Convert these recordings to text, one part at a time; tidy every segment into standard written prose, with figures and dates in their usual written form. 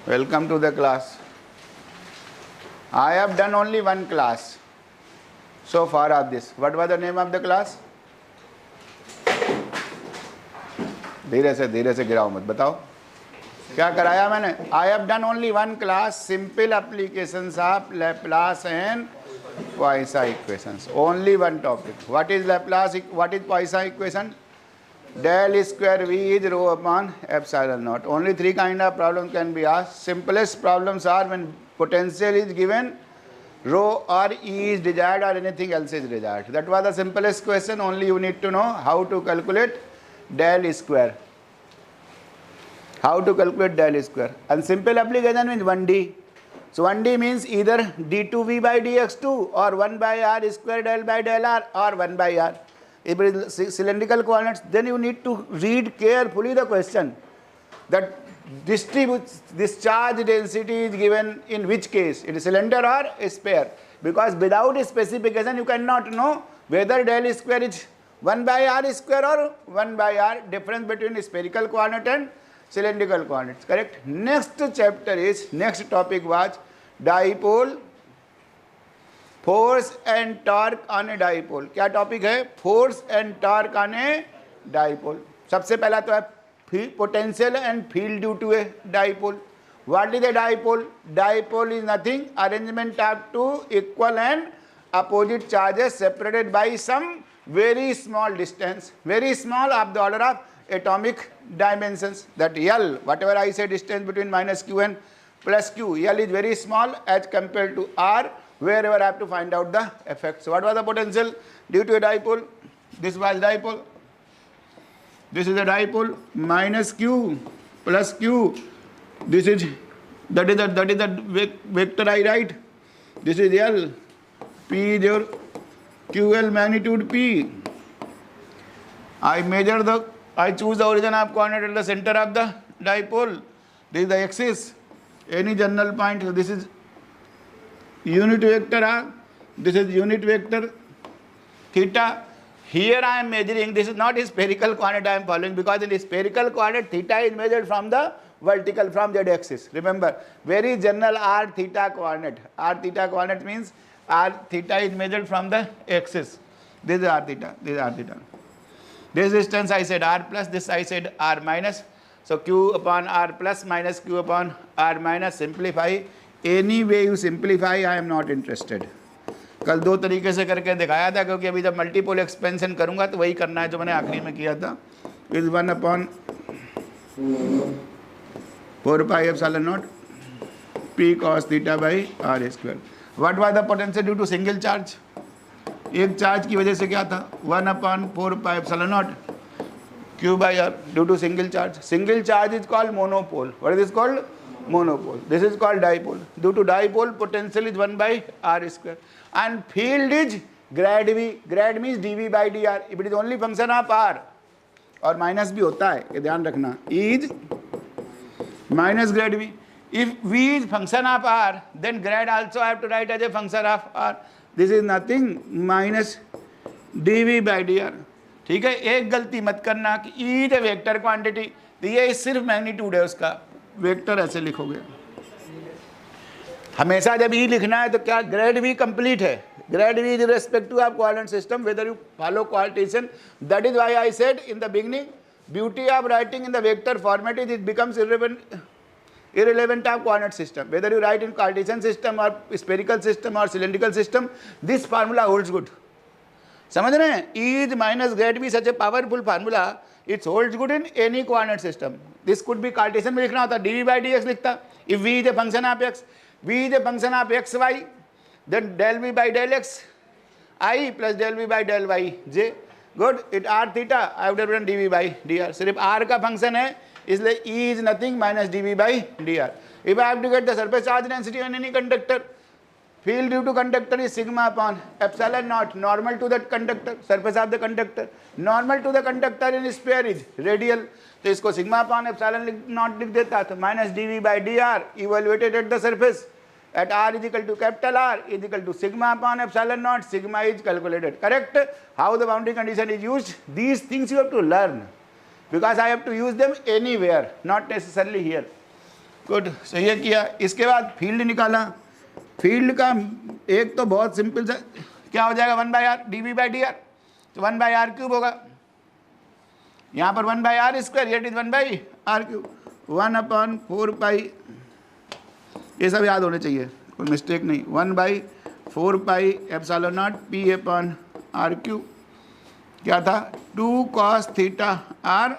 Welcome to the class. I have done only one class so far of this. What was the name of the class? धीरे से गिराओ मत, बताओ क्या कराया मैंने. I have done only one class, simple applications of Laplace and Poisson equations. Only one topic. What is Laplace? What is Poisson equation? Del square V is rho upon epsilon naught. Only three kind of problems can be asked. Simplest problems are when potential is given, rho or E is desired or anything else is desired. That was the simplest question. Only you need to know how to calculate del square. How to calculate del square. And simple application means 1D. So 1D means either d2v by dx2 or 1 by r square del by del r or 1 by r. If it is cylindrical coordinates, then you need to read carefully the question. That discharge density is given in which case? It is cylinder or a sphere. Because without a specification you cannot know whether del square is 1 by r square or 1 by r. Difference between spherical coordinate and cylindrical coordinates. Correct? Next topic was dipole, force and torque on a dipole. क्या topic है? Force and torque on a dipole. सबसे पहला तो है potential and field due to a dipole. What is a dipole? Dipole is nothing arrangement of two equal and opposite charges separated by some very small distance, very small of the order of atomic dimensions. That L, whatever I say distance between minus q and plus q, L is very small as compared to r, wherever I have to find out the effect. So what was the potential due to a dipole? This was dipole. This is a dipole, minus q plus q. This is that is the vector I write. This is L. P is your QL magnitude P. I choose the origin of coordinate at the center of the dipole. This is the axis. Any general point. This is unit vector R. This is unit vector theta. Here I am measuring. This is not a spherical coordinate I am following, because in the spherical coordinate theta is measured from the vertical, from z axis. Remember, very general r theta coordinate. R theta coordinate means r theta is measured from the axis. This is r theta. This is r theta. This distance I said r plus, this I said r minus. So q upon r plus minus q upon r minus. Simplify. Any way you simplify, I am not interested. कल दो तरीके से करके दिखाया था, क्योंकि अभी जब मल्टीपल एक्सपेंशन करूंगा तो वही करना है जो मैंने आखिरी में किया था. Is 1 upon 4 pi epsilon naught p cos theta by r square. What was the potential due to single charge? एक चार्ज की वजह से क्या था? 1 upon 4 pi epsilon naught q by r due to single charge. Single charge is called monopole. What is this called? Monopole. This is called dipole. Due to dipole, potential is 1 by r square. And field is grad v. Grad means dv by dr. If it is only function of r, और minus भी होता है, ये ध्यान रखना, is minus grad v. If v is function of r, then grad also I have to write as a function of r. This is nothing minus dv by dr. ठीक है, एक गलती मत करना कि e is a vector quantity, तो ये सिर्फ मैग्नीट्यूड है उसका, वेक्टर ऐसे लिखोगे. हमेशा जब e लिखना है तो क्या ग्रेड v कंप्लीट है. Grade v is respective of coordinate system, whether you follow quotation. That is why I said in the beginning, beauty of writing in the vector format is it becomes irrelevant of coordinate system. Whether you write in Cartesian system or spherical system or cylindrical system, this formula holds good. समझ रहे हैं? E is minus grad v such a powerful formula. It holds good in any coordinate system. This could be Cartesian में लिखना होता, dv by dx लिखता. If v is a function of x, v is a function of x y, then del v by del x I plus del v by del y j. Good. It r theta I would have written dv by dr. सिर्फ r का function है, इसलिए E is nothing minus dv by dr. If I have to get the surface charge density on any conductor, field due to conductor is sigma upon epsilon naught, normal to that conductor, surface of the conductor. Normal to the conductor in sphere is radial, तो इसको sigma upon epsilon naught लिख देता, तो minus dv by dr evaluated at the surface at r is equal to capital R is equal to sigma upon epsilon naught. Sigma is calculated. Correct? How the boundary condition is used? These things you have to learn, because I have to use them anywhere, not necessarily here. Good, so ये किया। इसके बाद field निकाला। Field का एक तो बहुत simple सा क्या हो जाएगा, 1/r dv/dr, तो 1/r³ होगा। यहाँ पर 1/r², यट इज 1/r³, 1/4π, ये सब याद होने चाहिए, कोई मिस्टेक नहीं। 1/4π एप्सिलॉन नॉट p/r³, क्या था, 2 cos theta r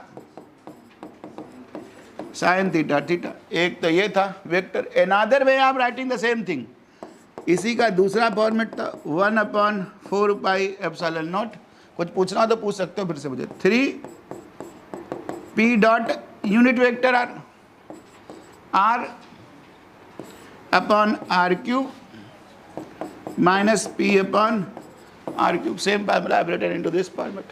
sin theta theta. एक तो ये था वेक्टर। अनदर वे आप राइटिंग द सेम थिंग, इसी का दूसरा फॉर्मेट था 1/4π एप्सिलॉन नॉट। कुछ पूछना हो तो पूछ सकते हो फिर से मुझे। 3p dot unit vector r r/r³ minus p/r³, same formula I written into this format.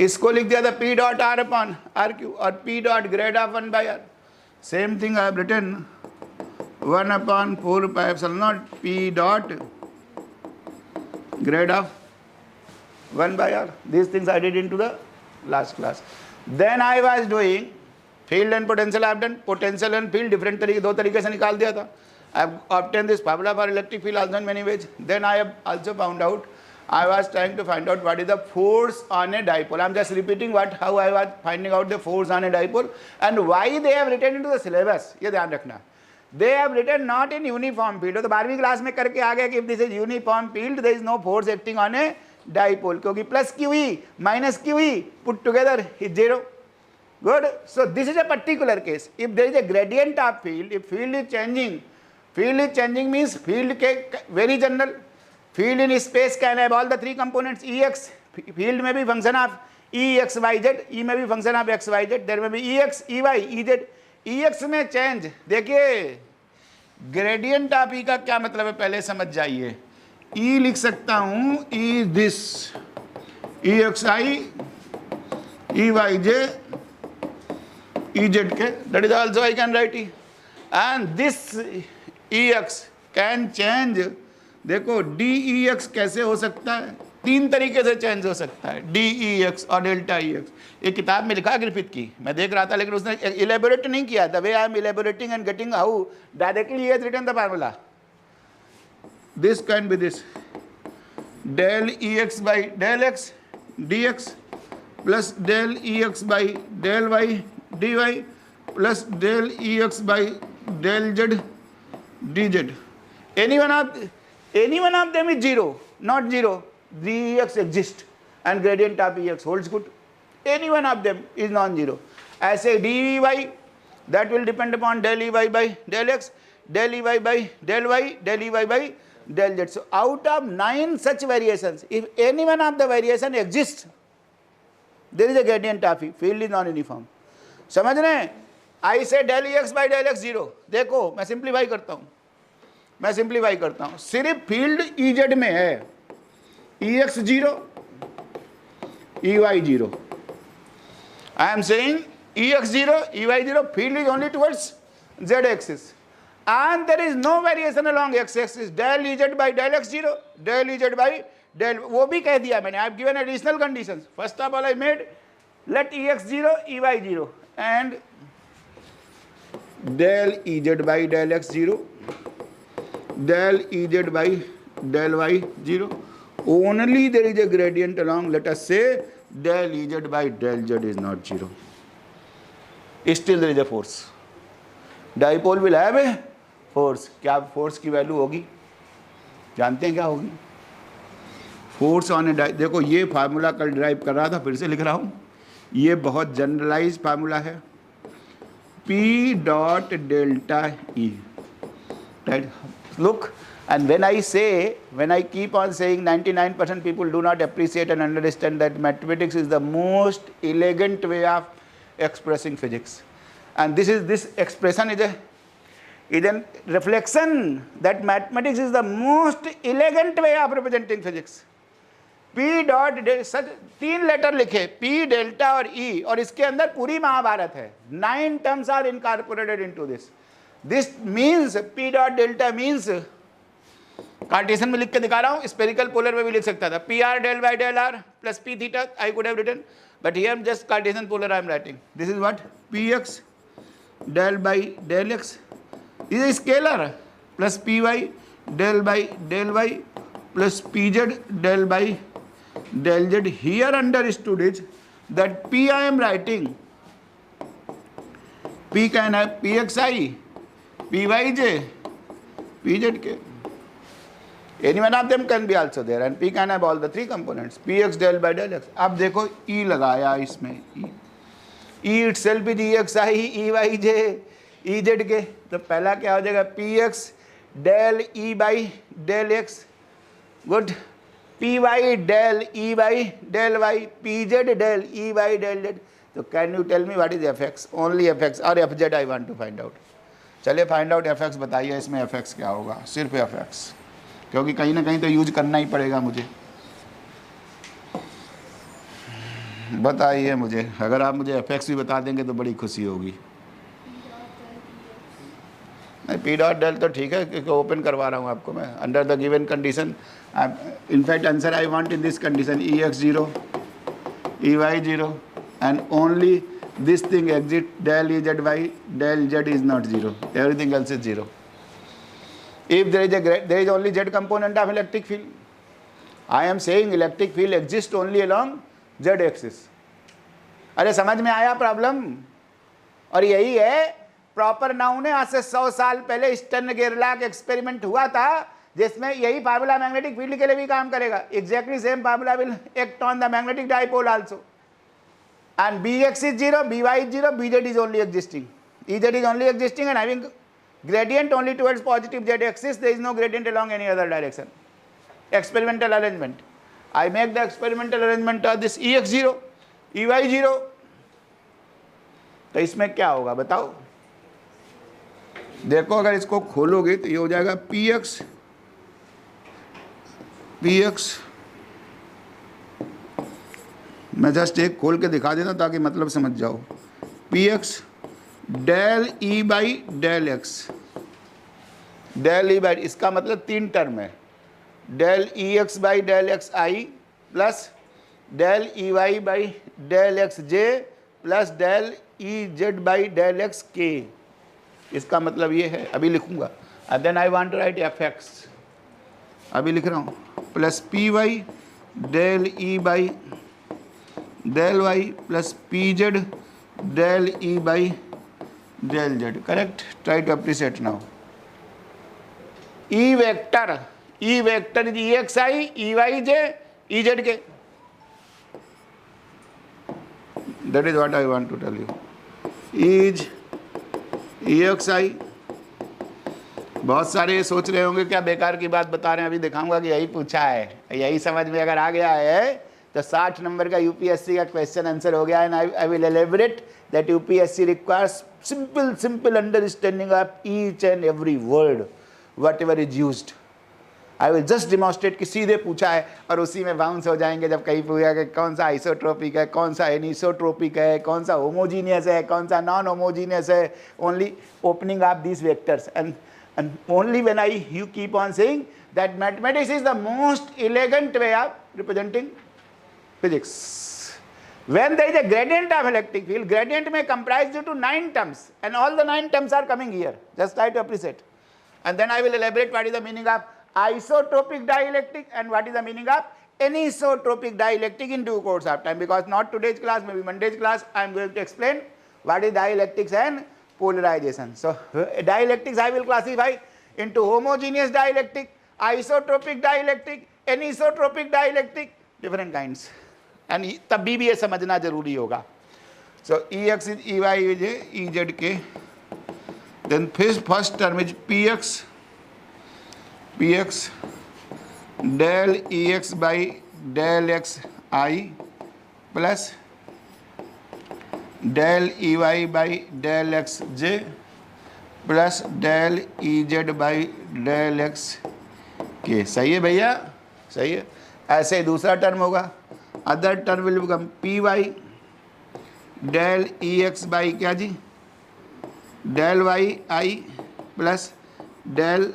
इसको लिख दिया था p डॉट r/r³ और p dot grade of 1/r, same thing I have written 1/4π epsilon naught p dot grade of 1/r. These things I did into the last class. Then I was doing field and potential. I have done potential and field different तरीके, दो तरीके से निकाल दिया था। I have obtained this formula for electric field also in many ways. Then I have also found out, I was trying to find out what is the force on a dipole. I am just repeating how I was finding out the force on a dipole and why they have written into the syllabus. ये ध्यान रखना। They have written not in uniform field. तो 12वीं class में करके आ गया कि if this is uniform field, there is no force acting on a dipole, क्योंकि plus QE minus QE put together is 0. Good. So this is a particular case. If there is a gradient of field, if field is changing means field के very general. Field in space can have all the three components. Ex, field may be function of Ex, Y, Z. E may be function of X, Y, Z. There may be Ex, Ey, Ez. Ex में change, देखिए gradient of ई का क्या मतलब है पहले समझ जाइए। ई लिख सकता हूं, E this, E X I, E Y J, E Z K, that is also I can write E, and this E X can change. देखो डी ई एक्स कैसे हो सकता है, तीन तरीके से चेंज हो सकता है, डी ई एक्स और डेल्टा ई एक्स। ये किताब में लिखा ग्रिफिथ की, मैं देख रहा था, लेकिन उसने इलेबोरेट नहीं किया। The way I am elaborating and getting how directly he has written the formula. This can be this, del E X by del X D X plus del E X by del Y D Y plus del E X by del Z D Z. Any one of them is zero, not zero, dEx exists and gradient of Ex holds good. Any one of them is non-zero. ऐसे dy that will depend upon del Ey by del x, del Ey by del y, del Ey by del z. So out of 9 such variations, if any one of the variation exists, there is a gradient of E. Field is non-uniform. समझ रहे हैं? I say del Ex by del x 0. देखो मैं simplify करता हूँ, सिर्फ field Ez में है, Ex 0, Ey 0. I am saying Ex 0, Ey 0, field is only towards z axis and there is no variation along x axis. Del Ez by del x 0, del Ez by del, वो भी कह दिया मैंने। I have given additional conditions. First of all I made let Ex 0, Ey 0 and del Ez by del x 0, del Ez by del y 0. Only there is a gradient along, let us say del Ez by del z is not 0. Still there is a force. Dipole will have a force. क्या force की value होगी, जानते हैं क्या होगी? Force on ए, देखो ये formula कल ड्राइव कर रहा था, फिर से लिख रहा हूँ, ये बहुत जनरलाइज फार्मूला है, P dot delta E. Look, and when I keep on saying 99% people do not appreciate and understand that mathematics is the most elegant way of expressing physics, and this expression is a reflection that mathematics is the most elegant way of representing physics. P dot, such 3 letter लिखे, P delta और E, और इसके अंदर पूरी महाभारत है। 9 terms are incorporated into this. This means P dot delta means, Cartesian में लिख के दिखा रहा हूँ, स्पेरिकल पोलर में भी लिख सकता था, P R del by del R plus P theta I could have written, but here just Cartesian polar I am writing. This is what, P X del by del X is scalar plus P Y del Y plus P Z del by del z. Here understood is that P I am writing P can have Pxi, Pyj, Pzk. Any one of them can be also there and P can have all the three components Px del by del x. अब देखो E लगाया इसमें E itself is Exi, Eyj, Ez के, तो पहला क्या हो जाएगा Px del E by del x. Good. Py del E by del y, Pz del E by del z. So can you tell me what is fx? Only fx or fz I want to find out. चलिए find out fx बताइए, इसमें fx क्या होगा, सिर्फ fx, क्योंकि कहीं ना कहीं तो यूज करना ही पड़ेगा मुझे. बताइए मुझे, अगर आप मुझे fx भी बता देंगे तो बड़ी खुशी होगी. नहीं पी डॉट डेल तो ठीक है क्योंकि ओपन करवा रहा हूँ आपको मैं. Under the given condition, in fact answer I want in this condition E X zero E Y zero and only this thing exit del E Z Y del Z is not zero, everything else is zero. If there is only z component of electric field, I am saying electric field exists only along z axis. अरे समझ में आया problem? और यही है proper noun है. आज से 100 साल पहले स्टर्न गेरलाक एक्सपेरिमेंट हुआ था जिसमें यही फार्मूला मैग्नेटिक फील्ड के लिए भी काम करेगा. Exactly same formula will act on the magnetic dipole also. And Bx is 0, By is 0, Bz is only existing, Ez is only existing and having gradient only towards positive z axis. There is no gradient along any other direction. Experimental arrangement. I make the experimental arrangement of this Ex0, Ey0. तो इसमें क्या होगा बताओ? देखो अगर इसको खोलोगे तो ये हो जाएगा Px मैं जस्ट एक खोल के दिखा देता ताकि मतलब समझ जाओ. Px del E by del X, del E by, इसका मतलब तीन टर्म है. Del E X by del X I plus del E Y by del X J plus del E Z by del X K. इसका मतलब ये है, अभी लिखूंगा. And then I want to write F X, अभी लिख रहा हूँ, plus P Y del E by del Y plus P Z del E by del Z. Correct. Try to appreciate now. E vector is E X I E Y J E Z K. That is what I want to tell you. Is E X I. बहुत सारे सोच रहे होंगे क्या बेकार की बात बता रहे हैं, अभी दिखाऊंगा कि यही पूछा है. यही समझ में अगर आ गया है तो 60 नंबर का यूपीएससी का क्वेश्चन आंसर हो गया. And I will elaborate that UPSC requires simple understanding of each and every word whatever is used. I will just demonstrate कि सीधे पूछा है और उसी में बाउंस हो जाएंगे जब कहीं पूछा कि कौन सा आइसोट्रोपिक है, कौन सा एनिसोट्रोपिक है, कौन सा होमोजीनियस है, कौन सा नॉन होमोजीनियस है. Only opening of these vectors and only when you keep on saying that mathematics is the most elegant way of representing physics. When there is a gradient of electric field, gradient may comprise due to 9 terms and all the 9 terms are coming here. Just try to appreciate. And then I will elaborate what is the meaning of isotropic dielectric and what is the meaning of anisotropic dielectric in due course of time. Because not today's class, maybe Monday's class, I am going to explain what is dielectrics and polarization. So dielectrics I will classify into homogeneous dielectric, isotropic dielectric, anisotropic dielectric, different kinds. And तभी भी ये समझना जरूरी होगा. So E X is E Y is E Z K. Then first term is P X del E X by del X I plus del E Y by del X J plus del E Z by del X K. सही है भैया, सही है. ऐसे ही दूसरा term होगा. other term will become py del ex by क्या जी del y I plus del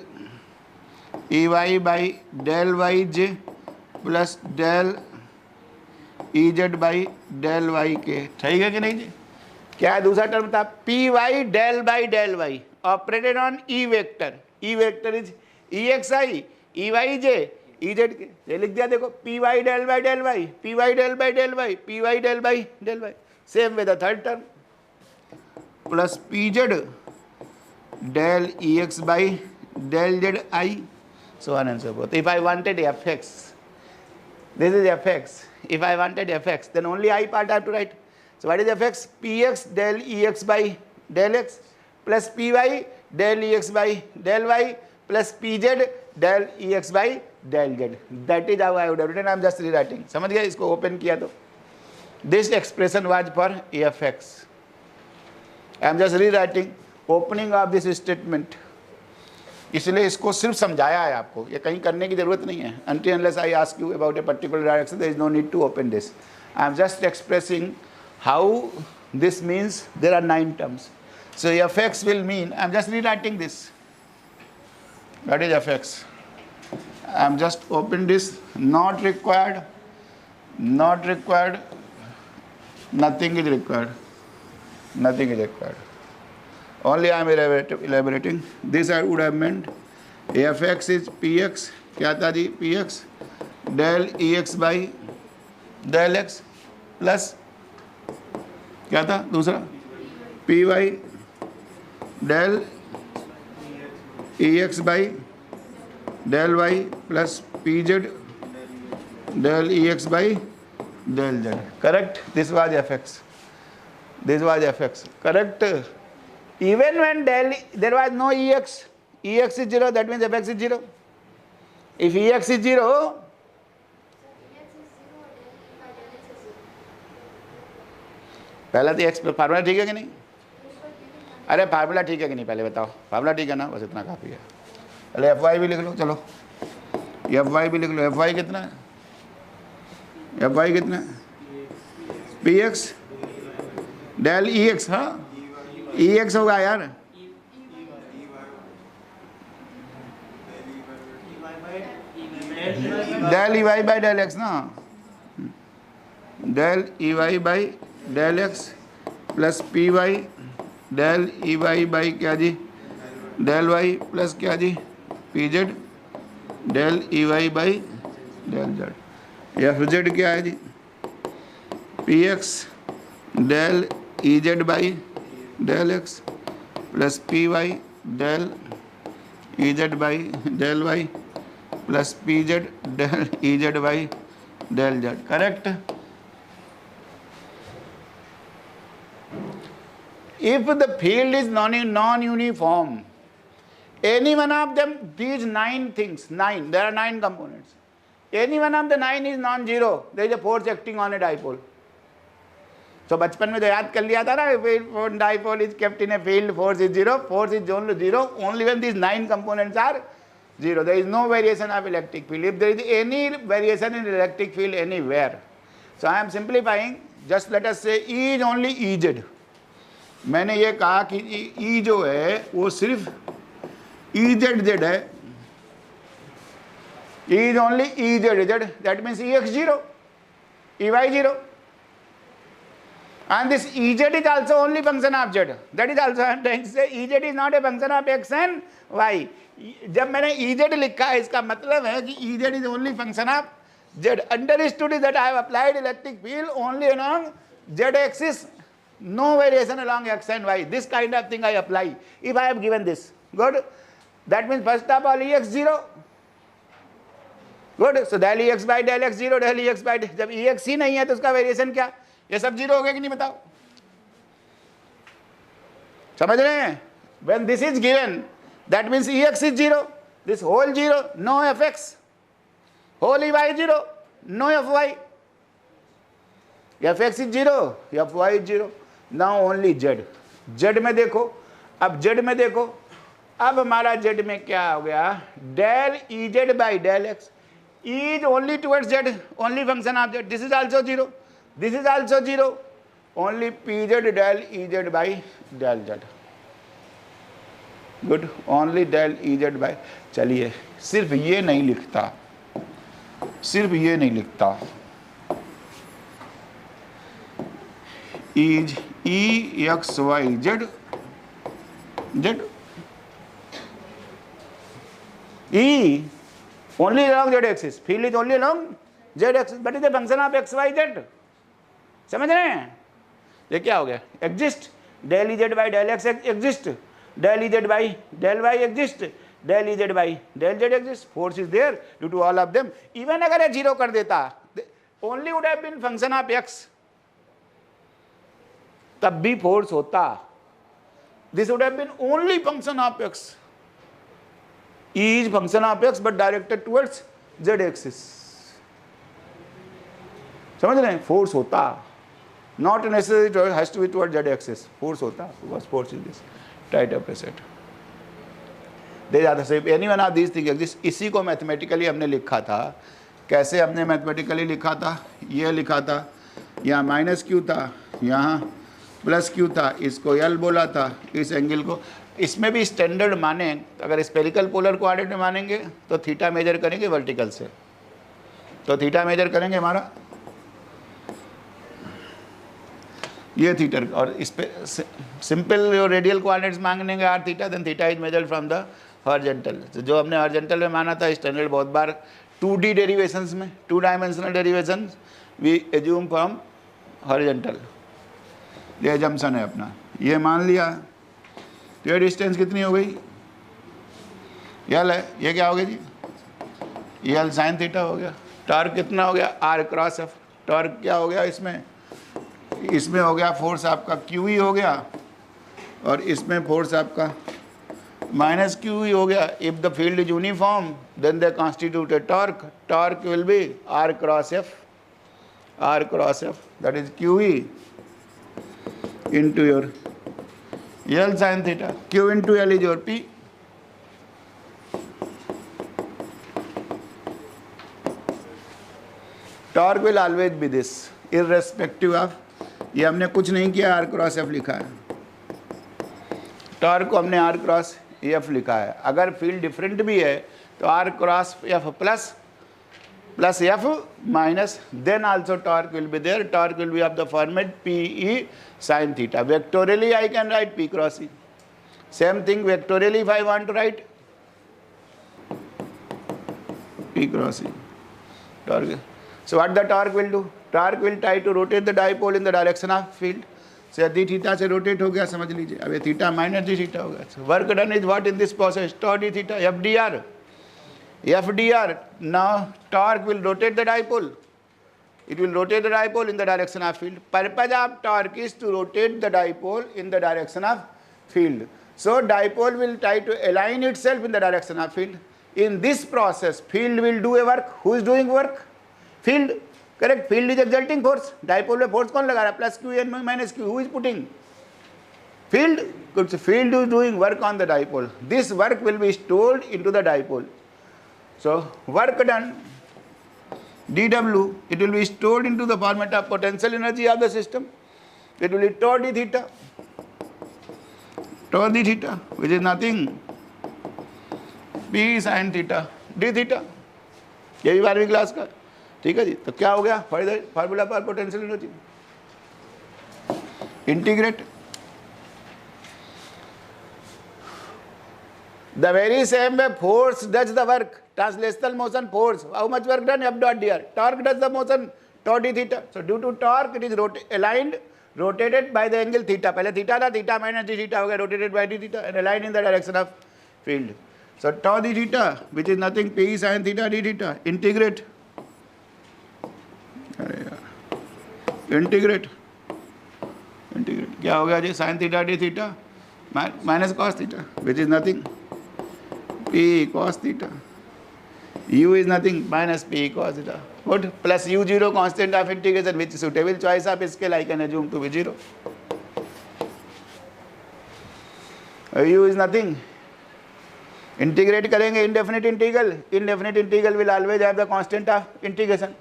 ey by del y j plus del ez by del y k. ठीक है कि नहीं जी? क्या है दूसरा टर्म था? py del by del y. Operated on E vector, E vector is E X I, E Y J, E Z K, ये लिख दिया देखो, P Y del by del Y, P Y del by del Y, P Y del by del Y, same with the third term, plus P Z del E X by del z I, so on and so forth. If I wanted fx, this is fx. If I wanted fx, then only I part I have to write. So what is fx? Px del ex by del x plus py del ex by del y plus pz del ex by del z. That is how I would have written. I am just rewriting. समझ गया? इसको open किया तो this expression was for fx. I am just rewriting opening of this statement. इसलिए इसको सिर्फ समझाया है आपको, ये कहीं करने की जरूरत नहीं है. Until unless I ask you about a particular direction, there is no need to open this. I am just expressing how this means. There are 9 terms. So fx will mean, I am just rewriting this. That is fx. I am just open this. Not required. Not required. Nothing is required. Nothing is required. Only I am elaborating. This I would have meant fx is px, क्या था जी, px del ex by del x plus क्या था दूसरा, py del ex by del y plus pz del ex by del z. Correct? This was fx. This was fx. Correct? Even when del there was no ex, ex is 0, that means fx is 0. If ex is 0, पहला तो x formula ठीक है कि नहीं? अरे formula ठीक है कि नहीं पहले बताओ, फार्मूला ठीक है ना, बस इतना काफ़ी है. अरे एफ वाई भी लिख लो, चलो एफ वाई भी लिख लो. एफ वाई कितना है? एफ वाई कितना है? P X del E X, हाँ ई एक्स होगा यार, del E Y by del X ना, del E Y by del X plus P Y del E Y by क्या जी, डेल वाई प्लस क्या जी, P Z del E Y by del Z. F Z क्या है जी? P X del E Z by del X plus P Y del E Z by del Y plus P Z del E Z by del Z. Correct? If the field is non-uniform, any one of them, these 9 things, 9, there are 9 components. Any one of the 9 is non-zero, there is a force acting on a dipole. So बचपन में तो याद कर लिया था ना, dipole is kept in a field, force is 0, force is only 0 only when these 9 components are 0. There is no variation of electric field. If there is any variation in electric field anywhere, so I am simplifying, just let us say E is only Ez. मैंने ये कहा कि E जो है वो सिर्फ EZZ है, E is only EZZ, that means EX 0, EY 0. And this Ez is also only function of z. That is also I am trying to say Ez is not a function of x and y. जब मैंने Ez लिखा है इसका मतलब है कि Ez is only function of z. Understood is that I have applied electric field only along z axis, no variation along x and y. This kind of thing I apply if I have given this. Good. That means first of all Ex 0. Good. So del Ex by del x 0, del Ex by जब Ex ही नहीं है तो उसका variation क्या? ये सब 0 हो गया कि नहीं बताओ? समझ रहे हैं? When this is given, that means Ex is 0, this whole 0, no fx, whole Ey 0, no fy. fx is 0, fy is 0. Now only z. z में देखो, अब z में देखो, अब हमारा z में क्या हो गया? del Ez by del x. E is only towards z, only function of z. This is also 0. This is also 0. Only pz del Ez by del z. Good. Only del Ez by. चलिए सिर्फ ये नहीं लिखता, सिर्फ ये नहीं लिखता. Is E x y z z E only along z axis, field is only along z axis, but is a function of x y z. समझ रहे हैं? ये क्या हो गया? Exist, del z by del x exist, del z by del y exist, del z by del z exist. Force is there due to all of them. Even अगर ये zero कर देता, only would have been function of x, तब भी force होता. This would have been only function of x. E is function of x but directed towards z axis. समझ रहे हैं? फोर्स होता, not necessarily has to be towards z axis. Force होता, because force is this. Tight up set. There are the same. Any one of these things exist. इसी को mathematically हमने लिखा था. कैसे हमने मैथमेटिकली लिखा था? ये लिखा था, यहाँ माइनस क्यू था, यहाँ प्लस क्यू था, इसको एल बोला था, इस एंगल को. इसमें भी स्टैंडर्ड माने, अगर स्पेरिकल पोलर कोऑर्डिनेट में मानेंगे तो थीटा मेजर करेंगे वर्टिकल से. तो थीटा मेजर करेंगे हमारा ये थीटा, और इस पे सिंपल जो रेडियल कोऑर्डिनेट्स मांगेंगे R theta, then theta is measured from the horizontal. जो हमने हॉरिजॉन्टल में माना था स्टैंडर्ड बहुत बार 2D डेरिवेशंस में, 2 dimensional derivations we assume from horizontal. ये जम्पसन है अपना, ये मान लिया. तो ये डिस्टेंस कितनी हो गई? यल है. ये क्या हो गया जी? यल साइन थीटा हो गया. टॉर्क कितना हो गया? Are cross F. टॉर्क क्या हो गया इसमें? इसमें हो गया फोर्स आपका क्यू ही हो गया, और इसमें फोर्स आपका माइनस क्यू ही हो गया. If the field is uniform then they constitute a torque. Torque will be R cross F. R cross F that is Q ही into your L sin theta. Q into L is your P. Torque will always be this, irrespective of, ये हमने कुछ नहीं किया, R cross F लिखा है. Torque को हमने R क्रॉस F लिखा है. अगर फील्ड डिफरेंट भी है तो R cross F plus F minus, then also torque will be there. Torque will be of the format PE sin theta. Vectorially I can write P cross E. Same thing vectorially if I want to write P cross E. Torque. So what the torque will do? Torque will try to rotate the dipole in the direction of field. So d theta से rotate हो गया, समझ लीजिए. अब ये theta minus d theta हो गया. So work done is what in this process? Tau d theta, FDR. FDR. Now torque will rotate the dipole. It will rotate the dipole in the direction of field. Purpose of torque is to rotate the dipole in the direction of field. So dipole will try to align itself in the direction of field. In this process, field will do a work. Who is doing work? Field. Correct. Field is exerting force. Dipole में force कौन लगा रहा है? Plus Q and minus Q. Who is putting? Field. Good. So field is doing work on the dipole. This work will be stored into the dipole. So work done, dW, it will be stored into the format of potential energy of the system. It will be tau d theta. Tau d theta, which is nothing. P sin theta, d theta. ये भी 12वीं class का. ठीक है जी. तो क्या हो गया? Formula for potential energy. Integrate. The very same way force does the work. Translational motion force. How much work done? F dot dr. Torque does the motion. Tau d theta. So due to torque, it is aligned, rotated by the angle theta. पहले theta था, theta minus d theta हो गया, rotated by d theta and aligned in the direction of field. So tau d theta, which is nothing, P sin theta d theta. Integrate. Integrate. क्या हो गया जी? Sin theta d theta minus cos theta, which is nothing. P cos theta. U is nothing, minus P cos theta. What? Plus U0 constant of integration, which is suitable choice of scale I can assume to be 0. U is nothing. Integrate करेंगे indefinite integral. Indefinite integral will always have the constant of integration.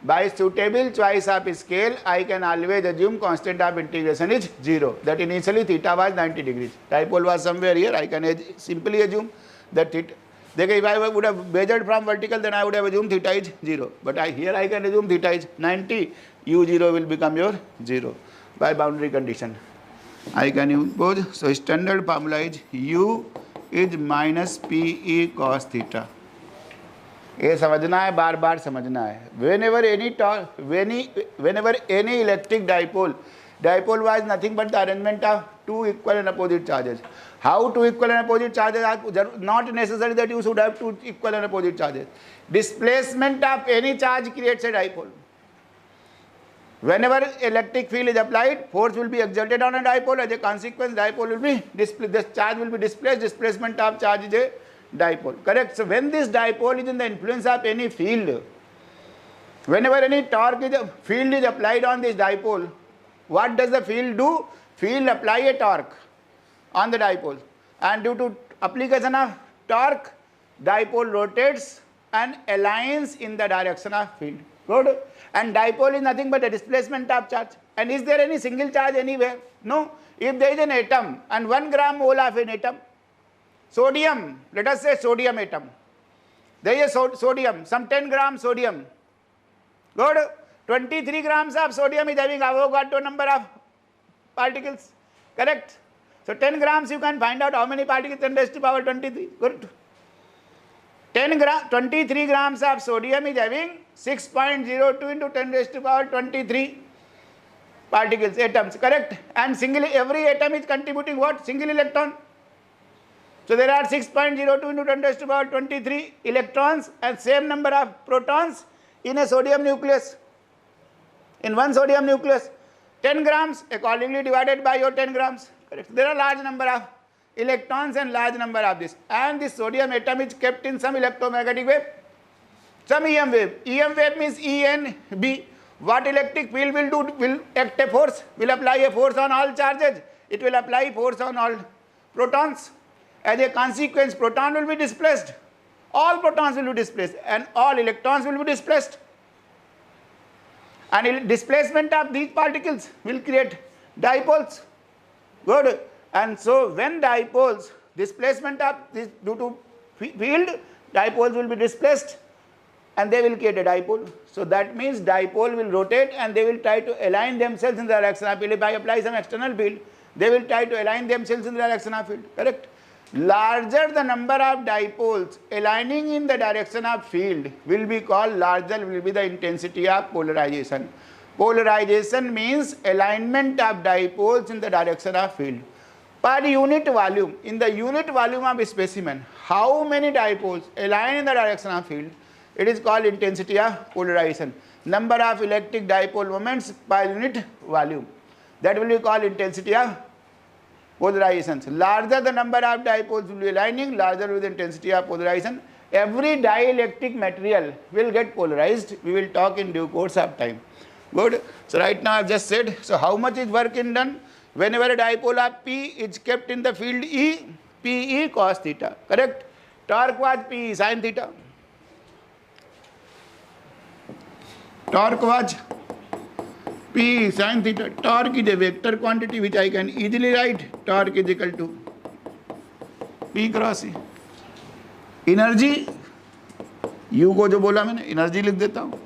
By suitable choice of scale, I can always assume constant of integration is 0. That initially theta was 90 degrees. Dipole was somewhere here. I can simply assume that theta. If I would have measured from vertical, then I would have assumed theta is 0. But here I can assume theta is 90. U0 will become your 0 by boundary condition. I can impose. So standard formula is U is minus P E cos theta. ये समझना है, बार बार समझना है। whenever any electric dipole was nothing but the arrangement of two equal and opposite charges. How two equal and opposite charges are not necessary that you should have two equal and opposite charges. Displacement of any charge creates a dipole. Whenever electric field is applied, force will be exerted on a dipole. As a consequence, dipole will be this charge will be displaced. Displacement of charge is a dipole. Correct. So when this dipole is in the influence of any field, whenever any field is applied on this dipole, what does the field do? Field apply a torque on the dipole, and due to application of torque, dipole rotates and aligns in the direction of field. Good. And dipole is nothing but a displacement of charge. And is there any single charge anywhere? No. If there is an atom and 1 gram mole of an atom, sodium, let us say sodium atom, there is a sodium, some 10 grams sodium. Good. 23 grams of sodium is having Avogadro number of particles. Correct. So 10 grams you can find out how many particles, 10 raised to power 23. Good. 23 grams of sodium is having 6.02 into 10 raised to power 23 particles, atoms. Correct. And every atom is contributing what? Single electron. So there are 6.02 into 10 raised to power 23 electrons and same number of protons in a sodium nucleus. In one sodium nucleus, 10 grams accordingly divided by your 10 grams. Correct. There are large number of electrons and large number of this. And this sodium atom is kept in some electromagnetic wave, some EM wave. EM wave means ENB. What electric field will do? Will act a force, will apply a force on all charges. It will apply force on all protons. As a consequence, proton will be displaced. All protons will be displaced and all electrons will be displaced. And displacement of these particles will create dipoles. Good. And so when dipoles, displacement of this due to field, dipoles will be displaced and they will create a dipole. So that means dipole will rotate and they will try to align themselves in the direction of field. If I apply some external field, they will try to align themselves in the direction of field. Correct. Larger the number of dipoles aligning in the direction of field will be called, larger will be the intensity of polarization. Polarization means alignment of dipoles in the direction of field. Per unit volume, in the unit volume of a specimen, how many dipoles align in the direction of field, it is called intensity of polarization. Number of electric dipole moments per unit volume, that will be called intensity of polarization. Larger the number of dipoles will be aligning, larger will be the intensity of polarization. Every dielectric material will get polarized. We will talk in due course of time. Good. So right now I have just said, so how much is work in done? Whenever a dipole of P is kept in the field E, Pe cos theta. Correct. Torque was Pe sin theta. Torque was P sin theta. Torque is a vector quantity which I can easily write. Torque is equal to P cross E. Energy, U को जो बोला मैंने, energy लिख देता हूँ.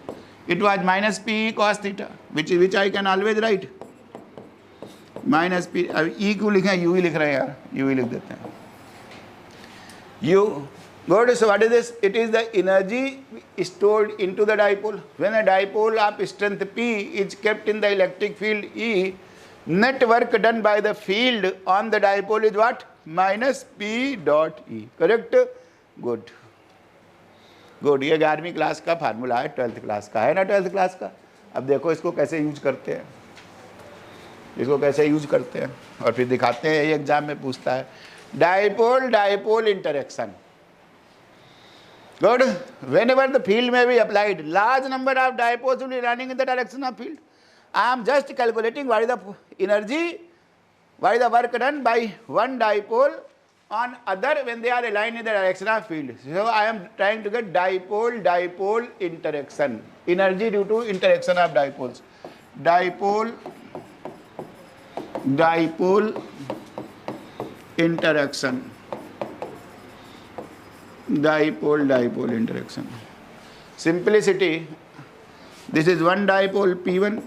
It was minus P cos theta, which I can always write. Minus P, अब E क्यों लिखा है? U ही लिख रहे हैं यार, U ही लिख देते हैं. U. Good. So what is this? It is the energy stored into the dipole. When a dipole of strength P is kept in the electric field E, net work done by the field on the dipole is what? Minus P dot E. Correct? Good. Good. ये 11वीं class का formula है, 12th class का है ना, 12th class का. अब देखो इसको कैसे यूज करते हैं, इसको कैसे यूज करते हैं और फिर दिखाते हैं. ये एग्जाम में पूछता है dipole dipole interaction. Good. whenever the field may be applied, large number of dipoles will be running in the direction of field. I am just calculating what is the energy, what is the work done by one dipole on other when they are aligned in the direction of field. So I am trying to get dipole dipole interaction, energy due to interaction of dipoles. Dipole dipole interaction. Dipole dipole interaction. Simplicity, this is one dipole P1,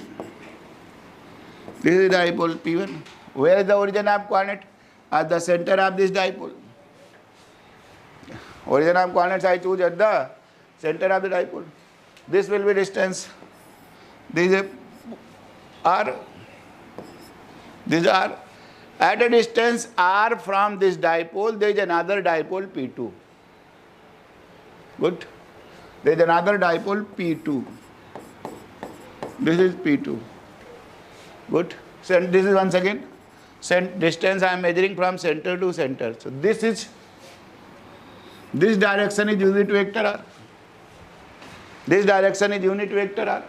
this is dipole P1. Where is the origin of coordinate? At the center of this dipole. origin of coordinates I choose at the center of the dipole. This will be distance. These are at a distance r from this dipole. There is another dipole P2. Good. There is another dipole P2. This is P2. Good. So this is once again distance I am measuring from center to center. So this direction is unit vector r. This direction is unit vector r.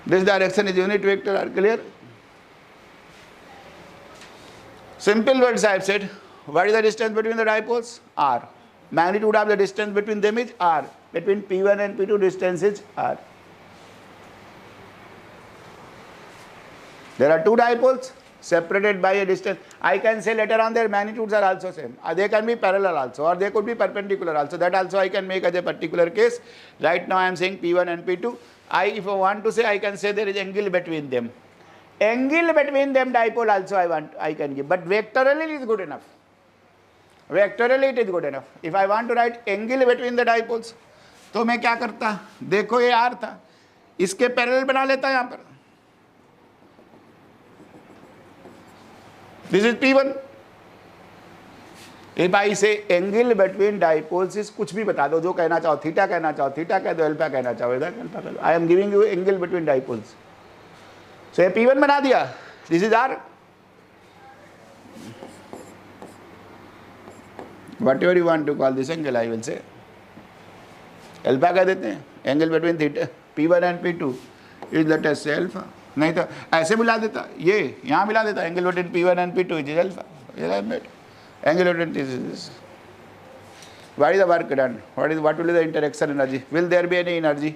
This direction is unit vector r. Clear? Simple words I have said. What is the distance between the dipoles? R. Magnitude of the distance between them is r. Between P1 and P2 distance is r. There are two dipoles separated by a distance. I can say later on their magnitudes are also same. They can be parallel also, or they could be perpendicular also. That also I can make as a particular case. Right now I am saying P1 and P2. If I want to say, I can say there is angle between them. Angle between them dipole also I can give. But vectorally it is good enough. Vectorally it is good enough. If I want to write angle between the dipoles, तो मैं क्या करता? देखो ये R था, इसके parallel बना लेता यहाँ पर. This is P1. If I say angle between dipoles is कुछ भी बता दो, जो कहना चाहो, थीटा कहना चाहो, थीटा कह दो, अल्फा कहना चाहो, इधर अल्फा कह दो. I am giving you angle between dipoles. So ये P1 बना दिया. This is R. Whatever you want to call this angle, I will say. Alpha कह देते हैं. Angle between theta P1 and P2 is let us say alpha. नहीं तो ऐसे मिला देता, ये यहाँ मिला देता. Angle between P1 and P2 is alpha. Angle between this is this. What is the work done? What will be the interaction energy? Will there be any energy?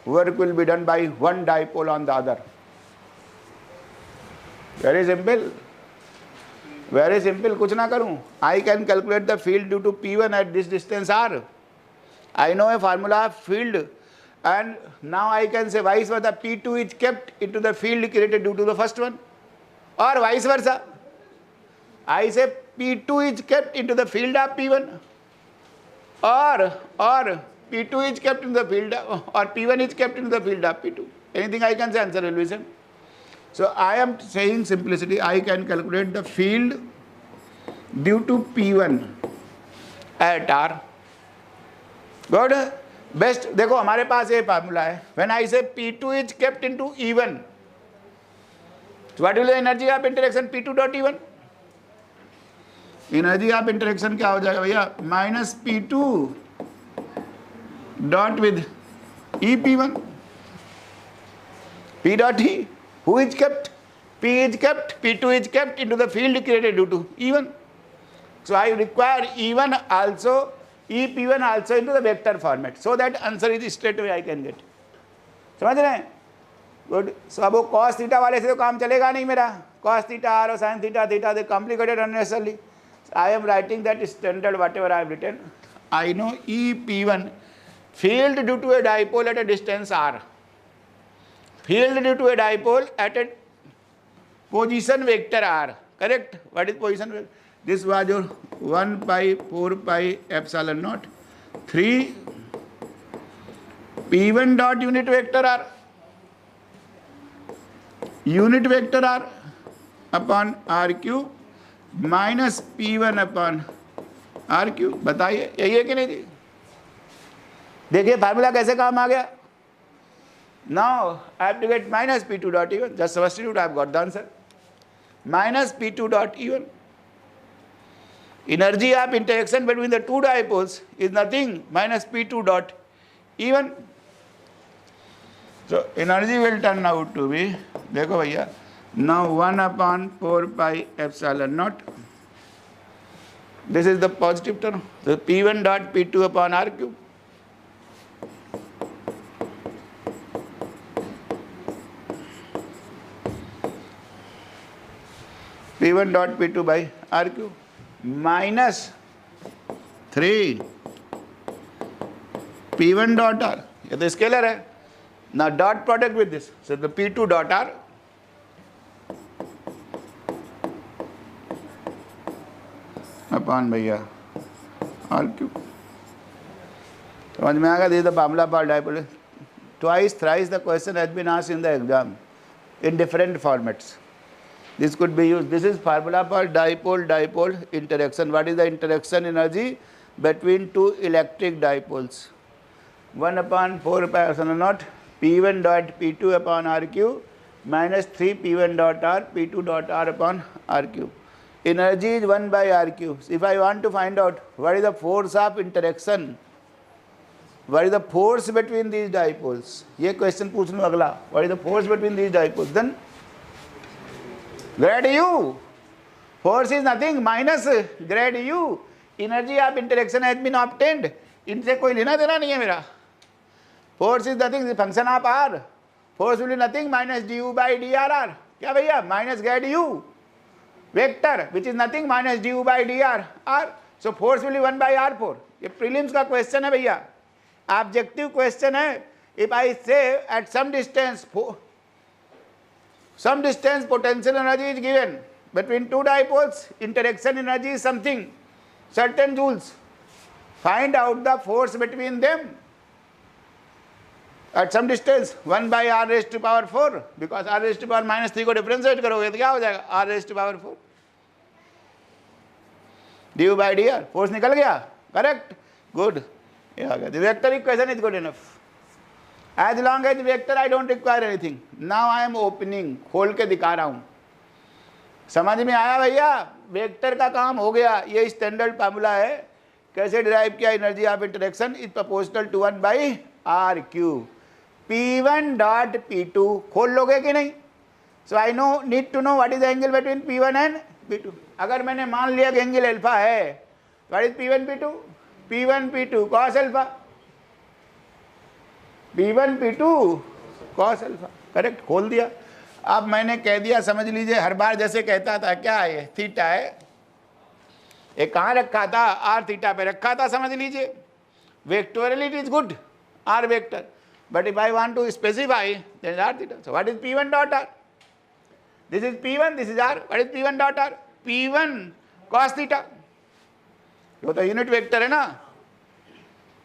Work will be done by one dipole on the other. Very simple. Very simple. कुछ ना करूँ. I can calculate the field due to P1 at this distance r. I know a formula of field, and now I can say vice versa. P2 is kept into the field created due to the first one, or vice versa. I say P2 is kept into the field of P1, or P2 is kept in the field of, or P1 is kept into the field of P2. Anything I can say, answer will be same. So I am saying simplicity. I can calculate the field due to P1 at R. Good. Best. देखो हमारे पास ये formula है. When I say P2 is kept into E1, so what will the energy of interaction P2 dot E1? Energy of interaction क्या हो जाएगा भैया? Minus P2 dot with EP1. P dot E. Who is kept? P is kept. P2 is kept into the field created due to E1. So I require E1 also, EP1 also into the vector format. So that answer is straight away I can get. समझ रहे हैं? Good. So अब वो cos theta वाले से तो काम चलेगा नहीं मेरा. Cos theta R और sin theta theta they complicated unnecessarily. I am writing that standard whatever I have written. I know EP1 field due to a dipole at a distance r. Field due to a dipole at a position vector r. Correct? What is position vector? This was your 1 pi 4 pi epsilon naught 3 P1 dot unit vector r. Unit vector r upon r cube minus P1 upon r cube. बताइए यही है कि नहीं थी? देखिए formula कैसे काम आ गया. Now I have to get minus P2 dot E1. Just substitute, I have got the answer. Minus P2 dot E1. Energy of interaction between the two dipoles is nothing minus P2 dot E1. So energy will turn out to be, देखो भैया, now 1 upon 4 pi epsilon naught. This is the positive term. So P1 dot P2 upon R cube. P1 dot P2 by R cube minus 3 P1 dot R. ये तो scalar है. Now dot product with this. So the P2 dot R upon भैया R Q. समझ में आ गया? This is the formula for dipole. Twice thrice the question has been asked in the exam in different formats. This could be used. This is formula for dipole interaction. What is the interaction energy between two electric dipoles? 1 upon 4 pi epsilon naught P1 dot P2 upon R cube minus 3 P1 dot R P2 dot R upon R cube. Energy is 1 by R cube. If I want to find out what is the force of interaction, what is the force between these dipoles, ये question पूछ लूँ अगला, what is the force between these dipoles, then grad U, force is nothing minus grad U, energy of interaction has been obtained, इनसे कोई लेना देना नहीं है मेरा, force is nothing, function of R, force will be nothing minus du by drr, क्या भैया, minus grad U, vector which is nothing minus du by dr r, so force will be 1 by r4, ये prelims का question है भैया, objective question है। If I say at some distance potential energy is given between two dipoles, interaction energy is something certain joules, find out the force between them at some distance 1 by r raised to power 4, because r raised to power -3 को differentiate करोगे तो क्या हो जाएगा, r raised to power 4 du by dr, force निकल गया, correct, good. The vector equation is good enough. As long as vector I don't require anything. Now I am opening, खोल के दिखा रहा हूँ, समझ में आया भैया? वेक्टर का काम हो गया। ये स्टैंडर्ड फार्मूला है, कैसे डिराइव किया, energy of interaction is proportional to 1 by r cube. P1 dot P2 खोल लोगे कि नहीं? So I no need to know what is the angle between P1 and P2। अगर मैंने मान लिया कि एंगल अल्फा है, what is P1 P2? P1 P2 cos alpha, P1 P2 cos alpha, correct, खोल दिया। अब मैंने कह दिया, समझ लीजिए, हर बार जैसे कहता था, क्या है, थीटा है, ये कहाँ रखा था, आर थीटा पे रखा था, समझ लीजिए। Vectorially it is good, R vector, but if I want to specify then R theta. So what is P1 dot R? This is P1, this is R, what is P1 dot R? P1 cos theta, वो तो unit vector है ना,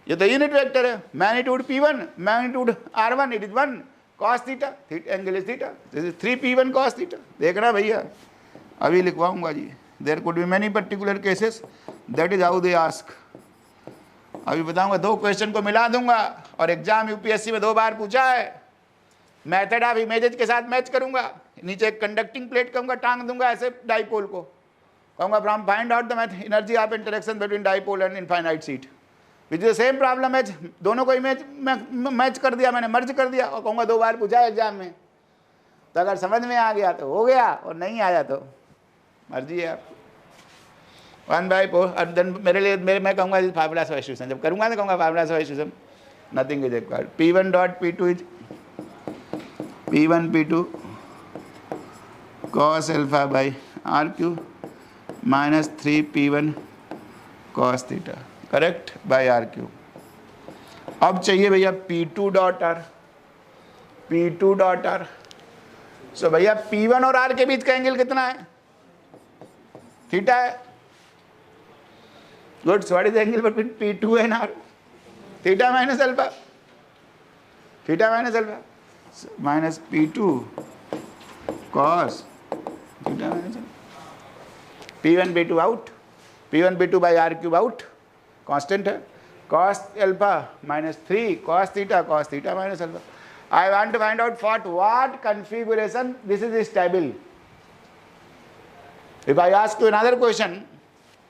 ये तो unit vector है, magnitude P1 magnitude R1, it is 1 cos theta, angle is theta, this is 3P1 cos theta. देखना भैया, अभी लिखवाऊंगा जी, there could be many particular cases, that is how they ask. अभी बताऊंगा, 2 क्वेश्चन को मिला दूंगा, और एग्जाम यूपीएससी में 2 बार पूछा है, मेथड ऑफ इमेजेस के साथ मैच करूंगा, नीचे एक कंडक्टिंग प्लेट कहूंगा, टांग दूंगा ऐसे डाइपोल को, कहूँगा from find out the energy of interaction between dipole and infinite sheet, which is same problem है, दोनों को इमेज मैच कर दिया मैंने, मर्ज कर दिया, और कहूँगा 2 बार पूछा है एग्जाम में, तो अगर समझ में आ गया तो हो गया, और नहीं आया तो मर्जी है आपकी। 1 by 4, और देन मैं कहूँगा फार्मूला सब्स्टिट्यूशन, जब करूँगा तो कहूँगा formula substitution, nothing is required. P1 dot P2 is P1 P2 cos alpha by R cube minus 3P1 cos theta, correct, by R cube. अब चाहिए भैया P2 dot R, P2 dot R। सो भैया P1 और R के बीच का angle कितना है, theta है, good. So what is the angle between P2 and R? Theta minus alpha, theta minus alpha, minus P2 cos theta minus alpha. P1 P2 out, P1 P2 by R cube out, constant है, cos alpha minus 3 cos theta minus alpha. I want to find out for what configuration this is stable. If I ask you another question,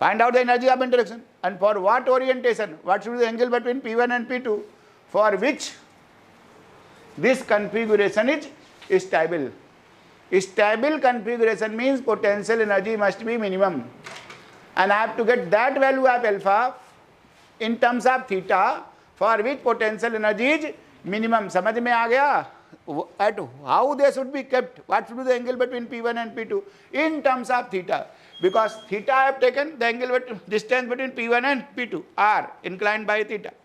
find out the energy of interaction and for what orientation, what should be the angle between P1 and P2 for which this configuration is stable. Stable configuration means potential energy must be minimum, and I have to get that value of alpha in terms of theta for which potential energy is minimum. समझ में आ गया? At how they should be kept, what should be the angle between P1 and P2 in terms of theta, because theta I have taken the angle distance between P1 and P2 r inclined by theta,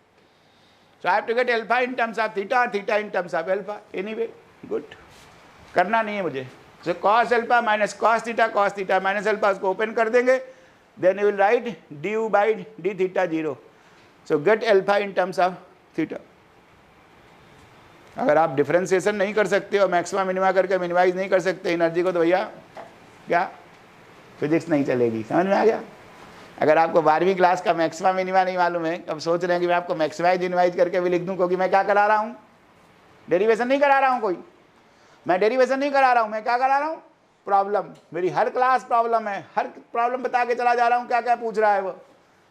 so I have to get alpha in terms of theta or theta in terms of alpha. Anyway, good, करना नहीं है मुझे। सो cos alpha minus cos theta minus alpha, उसको open कर देंगे, then you will write du by d theta 0. So get alpha in terms of theta. अगर आप differentiation नहीं कर सकते और मैक्सिमा मिनिमा करके मिनिमाइज नहीं कर सकते एनर्जी को, तो भैया क्या फिजिक्स नहीं चलेगी। समझ में आ गया? अगर आपको 12वीं क्लास का मैक्सिमा मिनिमा नहीं मालूम है, अब सोच रहे हैं कि मैं आपको मैक्सिमाइज मिनिमाइज करके भी लिख दूं, क्योंकि मैं क्या करा रहा हूं, डेरिवेशन नहीं करा रहा हूं। कोई मैं डेरिवेशन नहीं करा रहा हूं, मैं क्या करा रहा हूं, प्रॉब्लम। मेरी हर क्लास प्रॉब्लम है, हर प्रॉब्लम बता के चला जा रहा हूं क्या क्या पूछ रहा है वो।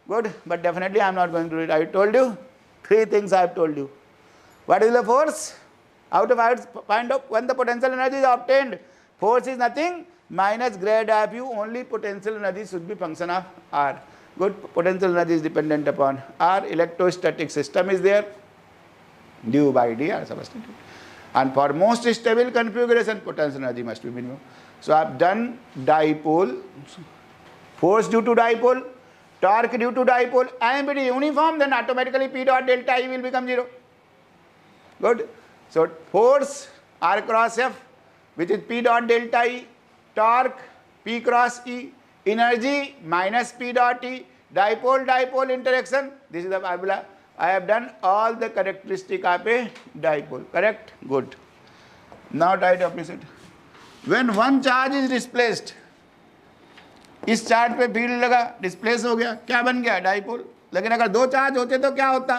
Good, but definitely I am not going to it. I told you 3 things I have told you. What is the force? Out of out, find out when the potential energy is obtained. Force is nothing minus grad of u. Only potential energy should be function of r. Good, potential energy is dependent upon r. Electrostatic system is there. Du by dr substitute. And for most stable configuration, potential energy must be minimum. So I have done dipole, force due to dipole, torque due to dipole, and it is uniform, then automatically P dot delta E will become 0. Good. So force R cross F, which is P dot delta E, torque P cross E, energy minus P dot E, dipole interaction. This is the formula. I have done all the characteristic of a dipole. Correct? Good. Now try to opposite. When one charge is displaced, इस charge पे field लगा, displace हो गया, क्या बन गया, dipole. लेकिन अगर 2 चार्ज होते तो क्या होता,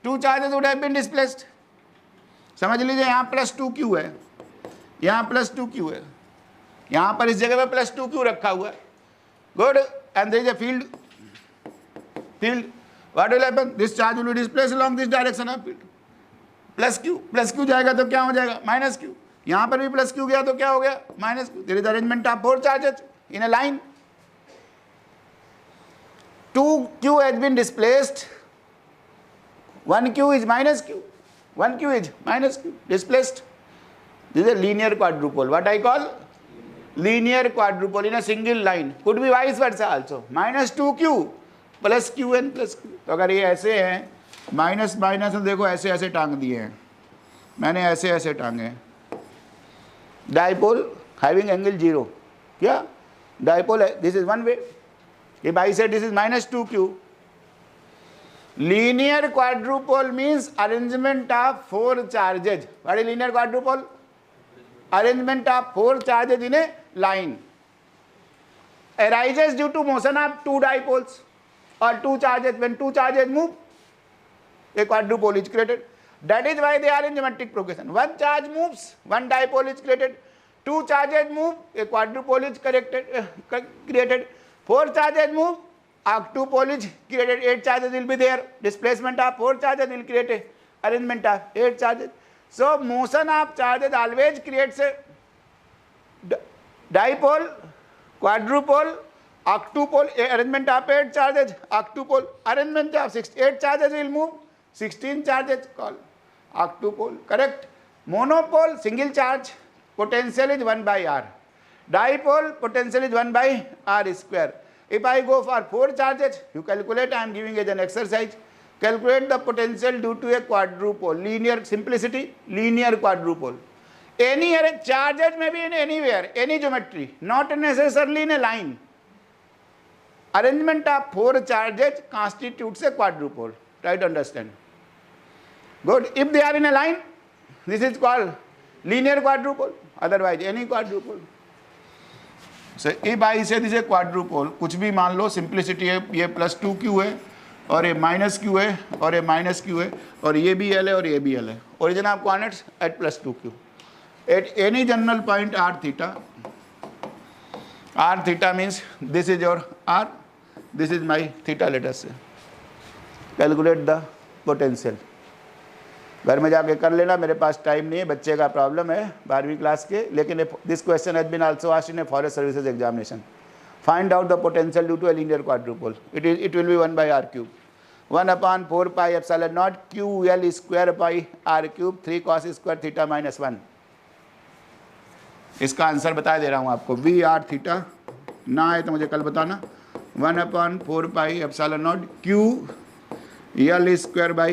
2 charges would have been displaced. समझ लीजिए यहाँ +2q है, यहाँ +2q है, यहाँ पर इस जगह पे +2q रखा हुआ है. Good, and there is a field. What will happen, this charge will be displaced along this direction of field. +q जाएगा तो क्या हो जाएगा, -q. यहाँ पर भी +q गया तो क्या हो गया, -q. There is arrangement of 4 charges in a line. 2q has been displaced. 1q is -q. 1q is -q, displaced. This is a linear quadrupole. What I call linear quadrupole in a single line. Could be vice versa also. -2q plus qn plus q. तो अगर ये ऐसे हैं, minus minus देखो ऐसे ऐसे टांग दिए हैं, मैंने ऐसे ऐसे टांगे. Dipole having angle 0. क्या डाइपोल है, this is one way. If I say this is -2q, linear quadrupole means arrangement of 4 charges. What is linear quadrupole? Arrangement of 4 charges in a line. Arises due to motion of 2 dipoles or 2 charges. When 2 charges move, a quadrupole is created. That is why they are in geometric progression. 1 charge moves, 1 dipole is created. 2 charges move, a quadrupole is created. 4 charges move, octupole is created. 8 charges will be there. Displacement of 4 charges will create a arrangement of 8 charges. So motion of charges always creates a dipole, quadrupole, octupole, arrangement of 8 charges, octupole, arrangement of 8 charges will move, 16 charges called octupole. Correct? Monopole, single charge, potential is 1 by r. Dipole, potential is 1 by r square. If I go for 4 charges, you calculate, I am giving as an exercise, calculate the potential due to a quadrupole. Linear, simplicity, linear quadrupole. Any charges may be in anywhere, any geometry, not necessarily in a line. Arrangement of 4 charges constitutes a quadrupole. Try to understand. Good. If they are in a line, this is called linear quadrupole. Otherwise, any quadrupole. So if I say this is a quadrupole, कुछ भी मान लो, simplicity है, ये +2q है और ये -q है और ये -q है और ये भी L है और ये भी L है. Origin of coordinates at +2q. At any general point r theta means this is your r, this is my theta. Let us say calculate the potential. घर में जाके कर लेना, मेरे पास टाइम नहीं है, बच्चे का प्रॉब्लम है 12वीं क्लास के. लेकिन this question has been also asked in a forest services examination. Find out the potential due to a linear quadrupole. It will be 1 by r cube. 1/4 pi epsilon naught ql square by r cube 3 cos square theta minus 1. इसका answer बता दे रहा हूँ आपको. We are theta ना आए तो मुझे कल बताना. 1/4 pi epsilon naught ql square by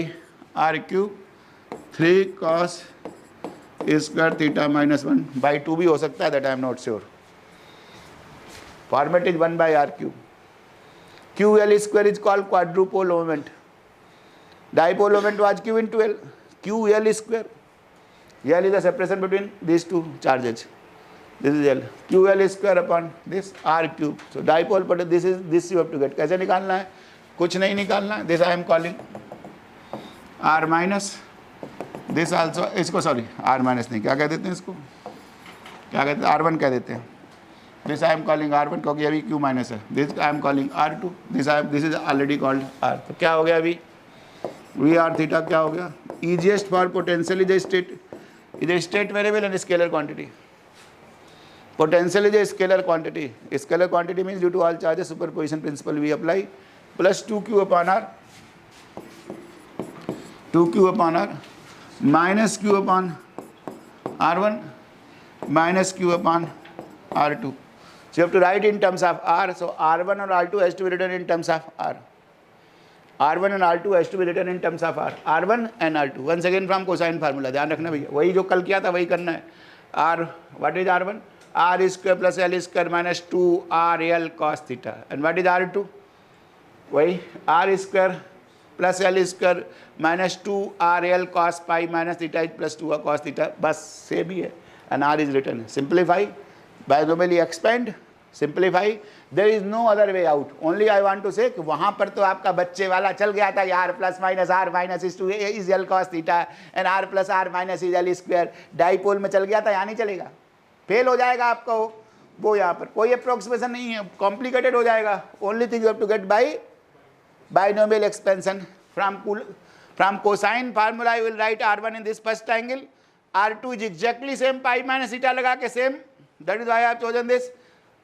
r cube 3 cos square theta minus 1 by 2 भी हो सकता है, that I am not sure. Format is 1 by r cube. QL square is called quadrupole moment. Dipole moment was Q into L. QL square. L is the separation between these two charges. This is L. QL square upon this R cube. So dipole potential, this you have to get. कैसे निकालना है? कुछ नहीं निकालना है. This I am calling R minus. This also, इसको sorry R minus नहीं, क्या कह देते हैं इसको? क्या कहते हैं? R1 कह देते हैं. This I am calling R1 क्योंकि अभी Q minus है. This I am calling R2. This is already called R. तो क्या हो गया अभी? VR theta क्या हो गया? Easiest for potential is a state variable and scalar quantity. Potential is a scalar quantity. Scalar quantity means due to all charges superposition principle we apply plus 2Q upon R, 2Q upon R minus Q upon R1 minus Q upon R2. So you have to write in terms of R. So R1 and R2 has to be written in terms of R. R1 and R2 has to be written in terms of R. R1 and R2. Once again from cosine formula. ध्यान रखना भैया, वही जो कल किया था वही करना है. R, what is R1? R square plus L square minus 2 RL cos theta. And what is R2? वही R square plus L square minus 2 RL cos pi minus theta is plus 2 cos theta. बस same ही है. And R is written. Simplify, binomially expand, simplify. There is no other way out. Only I want to say कि वहाँ पर तो आपका बच्चे वाला चल गया था R plus minus R minus is 2 is L cos theta and R plus R minus is L square. Dipole में चल गया था, यहाँ नहीं चलेगा, फेल हो जाएगा आपका वो यहाँ पर कोई अप्रोक्सीमेशन नहीं है, कॉम्प्लिकेटेड हो जाएगा. Only thing you have to get by binomial expansion. From cosine formula you will write R1 in this first angle, R2 is exactly same pi minus theta लगा के same. That is why I have chosen this.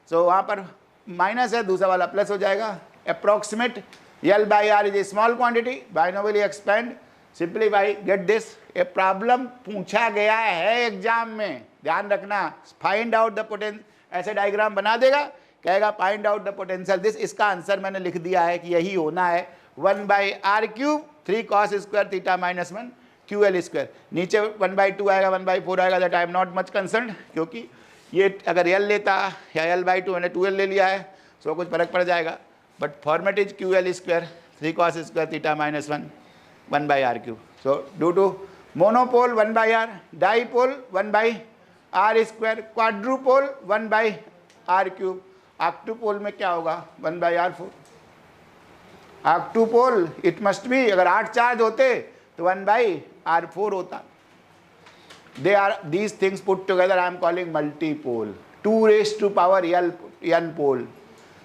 So वहाँ पर minus है, दूसरा वाला plus हो जाएगा. Approximate L by R is a small quantity. Binomially expand, simplify, get this. A problem पूछा गया है एग्जाम में, ध्यान रखना. फाइंड आउट द पोटेंशियल, ऐसे डायग्राम बना देगा, कहेगा find out the potential this. इसका आंसर मैंने लिख दिया है कि यही होना है 1 by R cube 3 cos square theta minus 1 QL square. नीचे 1 by 2 आएगा, 1 by 4 आएगा. That I am not much concern, क्योंकि ये अगर L लेता या L by 2 मैंने 2L ले लिया है, सो कुछ फर्क पड़ जाएगा. But format is QL square 3 cos square theta minus 1 by R cube. So due to monopole 1 by R, dipole 1 by R square, quadrupole 1 by R cube. octupole में क्या होगा? 1 by R4. octupole it must be, अगर 8 charge होते तो 1 by R4 होता. They are these things put together I am calling multipole. 2 raised to power n pole.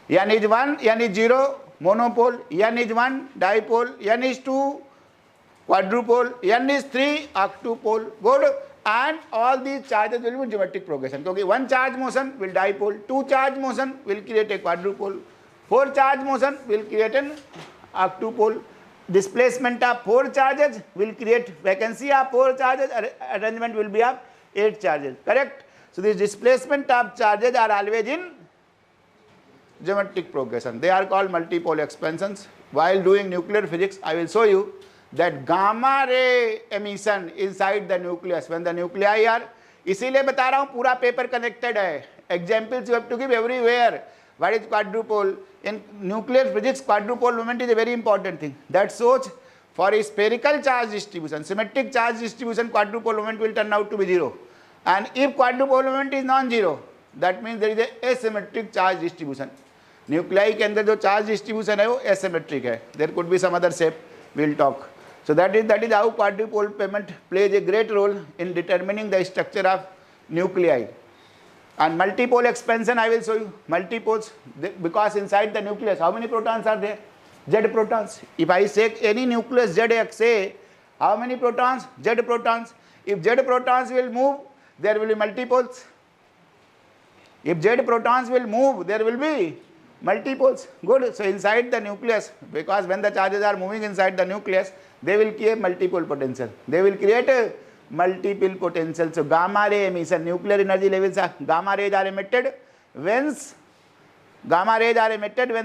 N is 1, n is 0, monopole. N is 1, dipole. N is 2, quadrupole. N is 3, octupole. Good. And all these charges will be geometric progression. क्योंकि 1 charge motion will dipole, 2 charge motion will create a quadrupole, 4 charge motion will create an octupole. Displacement of 4 charges will create vacancy of 4 charges. Arrangement will be of 8 charges. Correct? So this displacement of charges are always in geometric progression. They are called multipole expansions. While doing nuclear physics, I will show you that gamma ray emission inside the nucleus when the nuclei are. इसीलिए बता रहा हूँ पूरा paper connected है. Examples you have to give everywhere. What is quadrupole? In nuclear physics, quadrupole moment is a very important thing. That shows for a spherical charge distribution, symmetric charge distribution, quadrupole moment will turn out to be 0. And if quadrupole moment is non-zero, that means there is a asymmetric charge distribution. Nuclei के अंदर जो charge distribution है वो asymmetric है. There could be some other shape. We'll talk. So that is how quadrupole payment plays a great role in determining the structure of nuclei. And multipole expansion I will show you. Multipoles, because inside the nucleus how many protons are there? Z protons. If I say any nucleus ZXA, how many protons? Z protons. If Z protons will move, there will be multipoles. If Z protons will move, there will be multipoles. Good. So inside the nucleus, because when the charges are moving inside the nucleus, they will create multiple potential. They will create a multiple potential. So gamma ray emission, nuclear energy levels are gamma rays are emitted when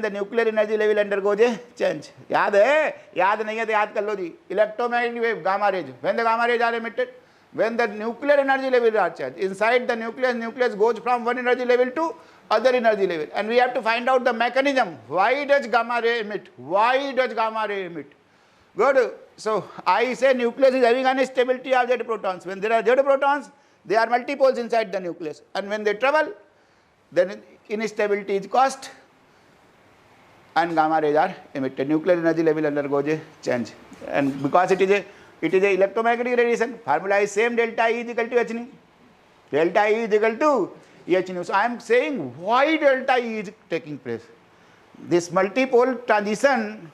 the nuclear energy level undergoes a change. याद है? याद नहीं है तो याद कर लो जी. Electromagnetic wave, gamma rays. When the gamma rays are emitted, when the nuclear energy level are changed inside the nucleus, nucleus goes from one energy level to other energy level, and we have to find out the mechanism. Why does gamma ray emit? Why does gamma ray emit? Good. So I say nucleus is having unstability of Z protons. When there are Z protons, there are multipoles inside the nucleus, and when they travel, then instability is caused and gamma rays are emitted. Nuclear energy level undergoes a change, and because it is a electromagnetic radiation, formula is same, delta E is equal to h nu. Delta E is equal to h nu. So I am saying why delta E is taking place. This multipole transition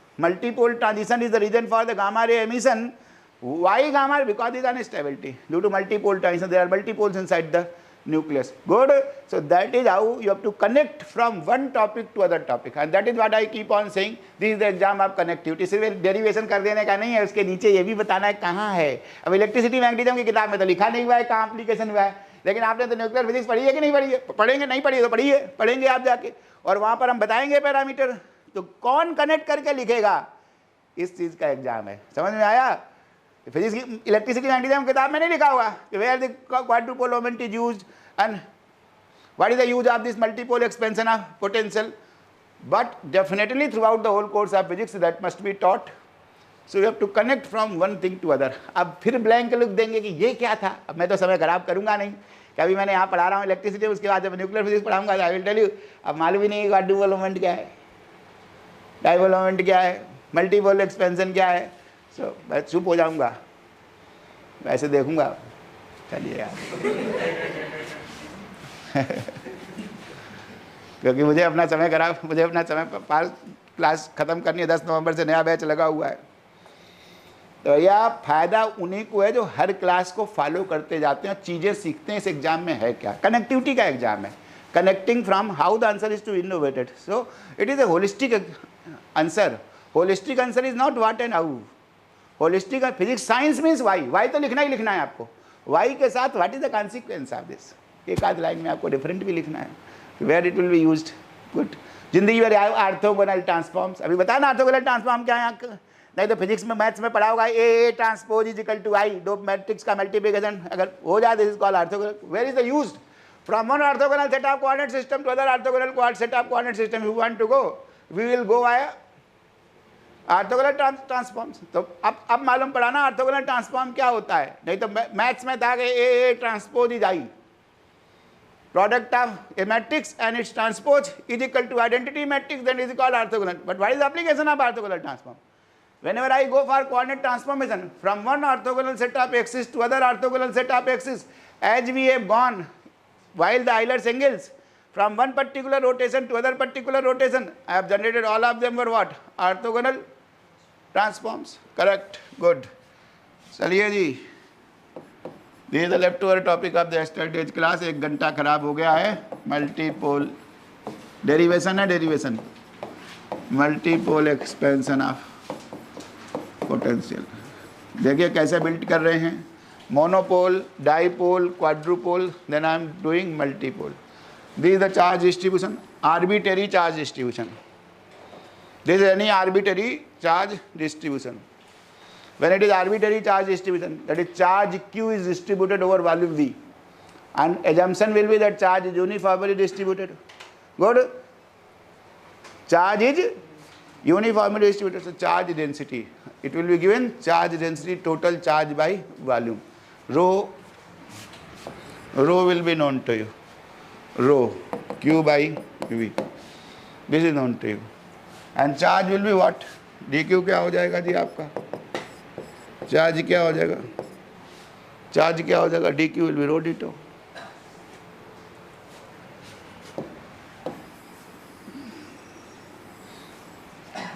is the reason for the gamma ray emission. Why gamma? Because there is instability due to multipole transition. There are multipoles inside the nucleus. Good. So that is how you have to connect from one topic to other topic, and that is what I keep on saying. This is the exam of connectivity. सिर्फ derivation कर देने का नहीं है, उसके नीचे ये भी बताना है कहाँ है. अब इलेक्ट्रिसिटी मैग्नेटिज्म की किताब में तो लिखा नहीं हुआ है कहाँ एप्लीकेशन हुआ है, लेकिन आपने तो न्यूक्लियर फिजिक्स पढ़ी है कि नहीं पढ़ी है? पढ़ेंगे, नहीं पढ़ी है तो पढ़िए, पढ़ेंगे आप जाके, और वहाँ पर हम बताएंगे पैरामीटर. तो कौन कनेक्ट करके लिखेगा, इस चीज़ का एग्जाम है. समझ में आया? फिजिक्स की इलेक्ट्रिसिटी मैग्नेटिज्म किताब में नहीं लिखा हुआ कि where the quadrupole moment is used and what is the use of this multipole expansion of potential, but definitely throughout the whole course of physics that must be taught. So you have to connect from one thing to other. अब फिर blank look देंगे कि ये क्या था. अब मैं तो समय खराब करूंगा नहीं कि अभी मैंने यहाँ पढ़ा रहा हूँ इलेक्ट्रिसिटी, उसके बाद जब न्यूक्लियर फिजिक्स पढ़ाऊंगा आई विल टेल यू. अब मालूम ही नहीं क्वाड्रुपोल मोमेंट क्या है, डाइपोल मोमेंट क्या है, मल्टीपोल एक्सपेंशन क्या है. सो मैं चुप हो जाऊंगा, वैसे देखूंगा. चलिए यार क्योंकि मुझे अपना समय पास क्लास ख़त्म करनी है. 10 नवंबर से नया बैच लगा हुआ है. तो यह फ़ायदा उन्हीं को है जो हर क्लास को फॉलो करते जाते हैं, चीज़ें सीखते हैं. इस एग्जाम में है क्या? कनेक्टिविटी का एग्जाम है. Connecting from how the answer is to innovated. So it is a holistic answer. Holistic answer is not what and how. Holistic physics science means why. Why तो लिखना ही लिखना है आपको. वाई के साथ what is the consequence of this. एक आध लाइन में आपको डिफरेंट भी लिखना है, where it will be used. Good. जिंदगी भर ऑर्थोगोनल ट्रांसफॉर्म्स. अभी बताना ऑर्थोगोनल ट्रांसफॉर्म क्या है. नहीं तो फिजिक्स में मैथ्स में पढ़ा होगा a transpose is equal to I. दो मैट्रिक्स का मल्टीप्लिकेशन अगर हो जाए this is called orthogonal. Where is the used? From one orthogonal set of coordinate system to other orthogonal set of coordinate system. You want to go, we will go by orthogonal transforms. तो अब मालूम पड़ा ना orthogonal transform क्या होता है. नहीं तो मैथ्स में था कि ए transpose is I. Product of a matrix and its transpose is equal to identity matrix, then is called orthogonal. But what is the application of orthogonal transform? Whenever I go for coordinate transformation from one orthogonal set of axes to other orthogonal set of axes, as we have gone while the Euler's angles from one particular rotation to other particular rotation, I have generated all of them were what? Orthogonal transforms. Correct. Good. चलिए जी, this is the left over topic of the yesterday's class. 1 घंटा खराब हो गया है. Multipole derivation है, derivation multipole expansion of potential. देखिए कैसे बिल्ड कर रहे हैं. Monopole, dipole, quadrupole, then I am doing multipole. This is the charge distribution, arbitrary charge distribution. This is any arbitrary charge distribution. When it is arbitrary charge distribution, that is charge Q is distributed over volume V, and assumption will be that charge is uniformly distributed. Good. Charge is uniformly distributed. So charge density, it will be given charge density total charge by volume. Rho will be known to you. Rho Q by V. This is known to you. And charge will be what? dq क्या हो जाएगा जी आपका? Charge क्या हो जाएगा? Charge क्या हो जाएगा? D Q will be rho D tau.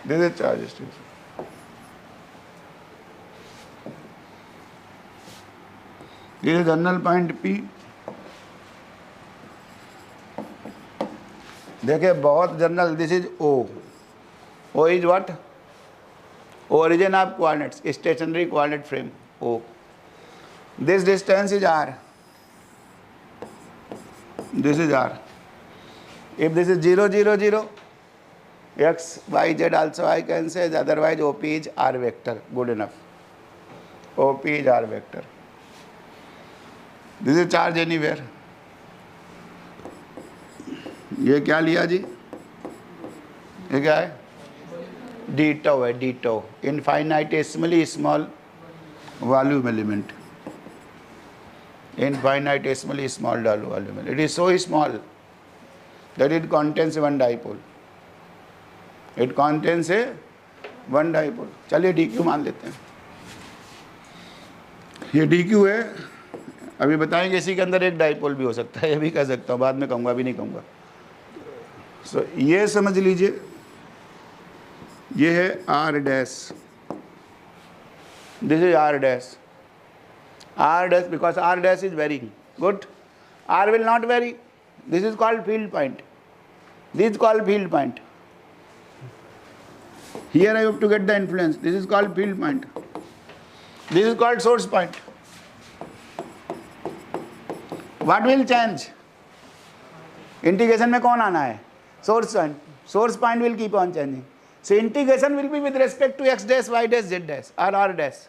This is charge distribution. This is general point P. देखिए बहुत general. This is O. O is what? Origin of coordinates, stationary coordinate frame O. This distance is R. This is R. If this is 0, 0, 0, x, y, z also I can say, otherwise OP is R vector. Good enough. OP is R vector. This is charge anywhere. ये क्या लिया जी, ये क्या है, d tau है, d tau, infinitesimally small volume element, infinitesimally small volume element. It is so small that it contains one dipole. It contains a one dipole. चलिए dq मान लेते हैं, ये dq है, अभी बताएंगे इसी के अंदर एक डाइपोल भी हो सकता है, ये भी कह सकता हूँ, बाद में कहूँगा, अभी नहीं कहूँगा। सो ये समझ लीजिए, ये है r dash, this is r dash, r dash, because r dash is varying. Good. R will not vary. This is called field point. This is called field point. Here I have to get the influence. This is called field point. This is called source point. What will change? Integration में कौन आना है? Source point. Source point will keep on changing. So integration will be with respect to x dash, y dash, z dash or r dash.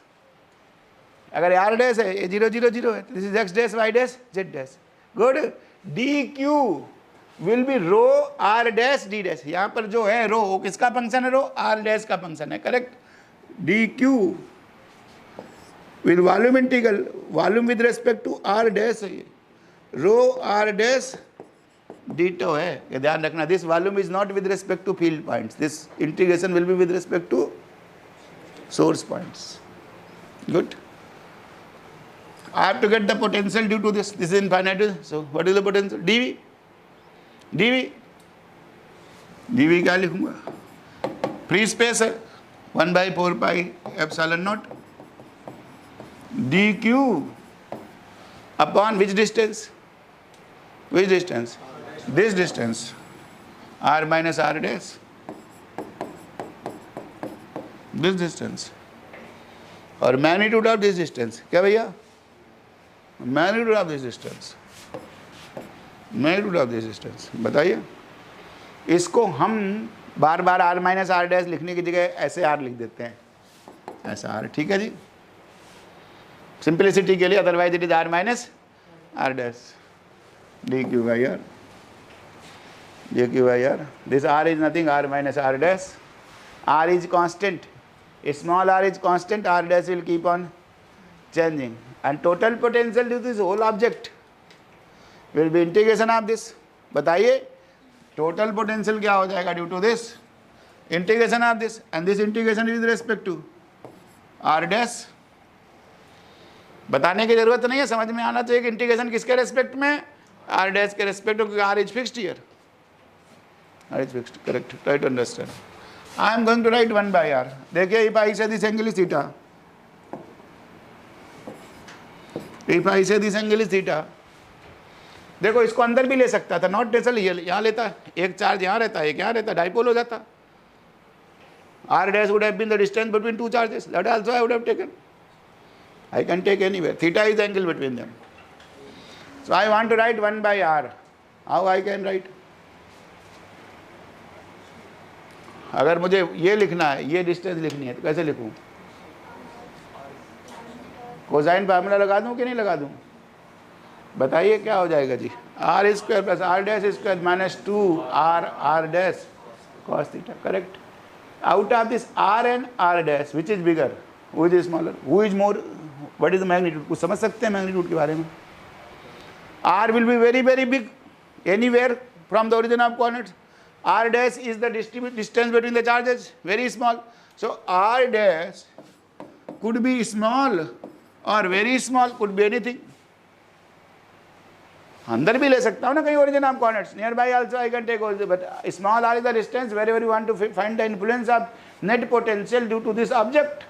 अगर r dash है, ये 0 0 0 है, this is x dash, y dash, z dash. Good. dq will be rho r dash d dash, यहाँ पर जो है rho, वो किसका फंक्शन है, रो r डैश का फंक्शन है, correct. dq with volume integral, volume with respect to r dash है, rho r dash d tau है, ये ध्यान रखना। This volume is not with respect to field points, this integration will be with respect to source points. Good. I have to get the potential due to this. This is infinite. So what is the potential? dV. dV. dV क्या लिखूंगा? Free space है, 1/4 pi epsilon not dq upon which distance? Which distance? This distance. r minus r dash. This distance. और magnitude of this distance क्या भैया? Magnitude of this distance, magnitude of this distance. बताइए, इसको हम बार बार r minus r dash लिखने की जगह ऐसे r लिख देते हैं, ऐसा r, ठीक है जी, सिंपलिसिटी के लिए, otherwise it is r minus r dash dq by r, dq by r। This r is nothing, r minus r dash, r is constant, small r is constant, r dash will keep on changing, and total potential due to this whole object will be integration of this। बताइए total potential क्या हो जाएगा due to this integration of this, and this integration is with respect to r dash। बताने की जरूरत नहीं है, समझ में आना चाहिए कि इंटीग्रेशन किसके रेस्पेक्ट में, r dash के रेस्पेक्ट में, r is fixed here, r is fixed, correct, try to understand। I am going to write 1 by r। देखिए, if I say this angle is theta, if I say this angle is theta, देखो इसको अंदर भी ले सकता था, not necessarily यहाँ लेता, एक चार्ज यहाँ रहता है, एक यहाँ रहता, डाइपोल हो जाता। r dash would have been the distance between two charges, that also I would have taken, I can take anywhere, theta is the angle between them। So I want to write 1 by r, how I can write? अगर मुझे ये लिखना है, ये distance लिखनी है, तो कैसे लिखूँ? कोसाइन फार्मूला लगा दूं कि नहीं लगा दूं? बताइए क्या हो जाएगा जी, r square plus r dash square minus 2r dash cos theta, correct. Out of this r and r dash which is bigger, who is smaller, who is more, what is the magnitude? कुछ समझ सकते हैं magnitude के बारे में? r will be very very big anywhere from the origin of coordinates, r dash is the distance between the charges, very small, so r dash could be small और very small, could be anything. अंदर भी ले सकता हूँ ना कहीं origin of coordinates, near by also I can take also, but small r is the distance wherever you want to find the influence of net potential due to this object.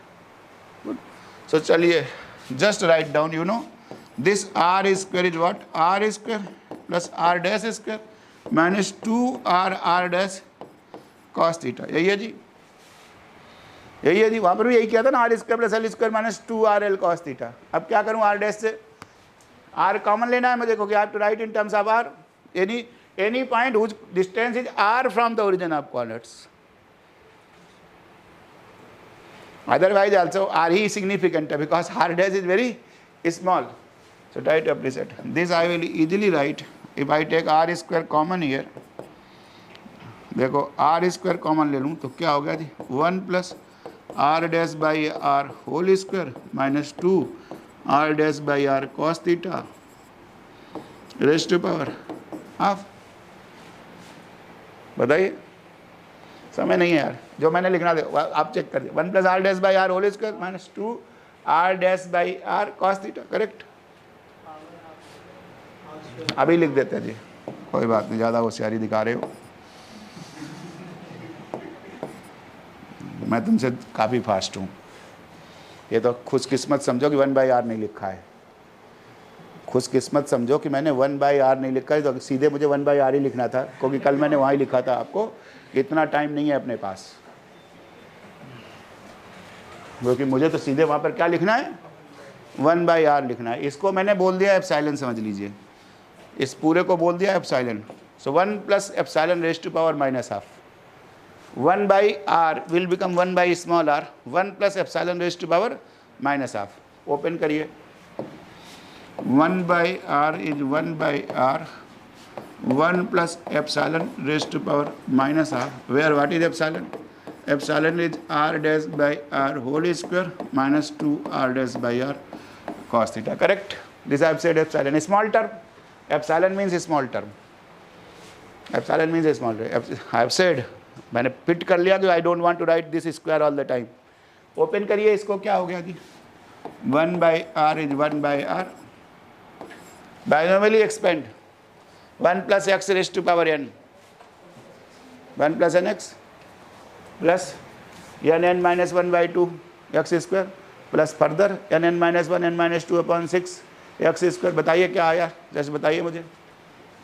So चलिए just write down, you know this r square is what, r square plus r dash square minus 2r dash cos theta, यही है जी, यही है जी। वहाँ पर भी यही किया था ना, r square plus l square minus 2rl cos theta. अब क्या करूँ, r डैश से r कॉमन लेना है मुझे, क्योंकि I have to write in terms of r any point whose distance is r from the origin of coordinates, otherwise also r ही significant है because r dash is very small. So try to appreciate this, I will easily write if I take r square common here, देखो R square common ले लूँ तो क्या हो गया जी, 1 plus R dash by are whole square minus 2 are dash by are cos theta raised to power half. बताइए, समय नहीं है यार, जो मैंने लिखना दे आप चेक कर दिए। 1 plus R dash by are whole square minus 2 are dash by are cos theta, correct. अभी लिख देते हैं जी, कोई बात नहीं, ज़्यादा होशियारी दिखा रहे हो, मैं तुमसे काफ़ी फास्ट हूँ। ये तो खुशकिस्मत समझो कि 1 बाई आर नहीं लिखा है, खुशकिस्मत समझो कि मैंने 1 बाई आर नहीं लिखा है, तो सीधे मुझे 1 बाई आर ही लिखना था, क्योंकि कल मैंने वहाँ ही लिखा था आपको कि इतना टाइम नहीं है अपने पास, क्योंकि मुझे तो सीधे वहाँ पर क्या लिखना है, 1 बाई आर लिखना है। इसको मैंने बोल दिया एप्सिलॉन, समझ लीजिए, इस पूरे को बोल दिया epsilon. So 1 plus epsilon raise to power minus half, 1 by R will become 1 by small R, 1 plus epsilon raise to power minus half. Open करिए, 1 by are is 1 by are 1 plus epsilon raise to power minus half, where what is epsilon, epsilon is R dash by are whole square minus 2 are dash by R cos theta, correct? This I have said epsilon, a small term. Epsilon means a small term. Epsilon means a small term. I have said, मैंने fit कर लिया कि I don't want to write this square all the time. Open करिए इसको, क्या हो गया जी, 1 by are is 1 by r, binomially expand 1 plus x raise to power n, 1 plus n x plus n n minus 1 by 2 x square plus further n n minus 1 n minus 2 upon 6 x square. बताइए क्या आया, जैसे बताइए मुझे,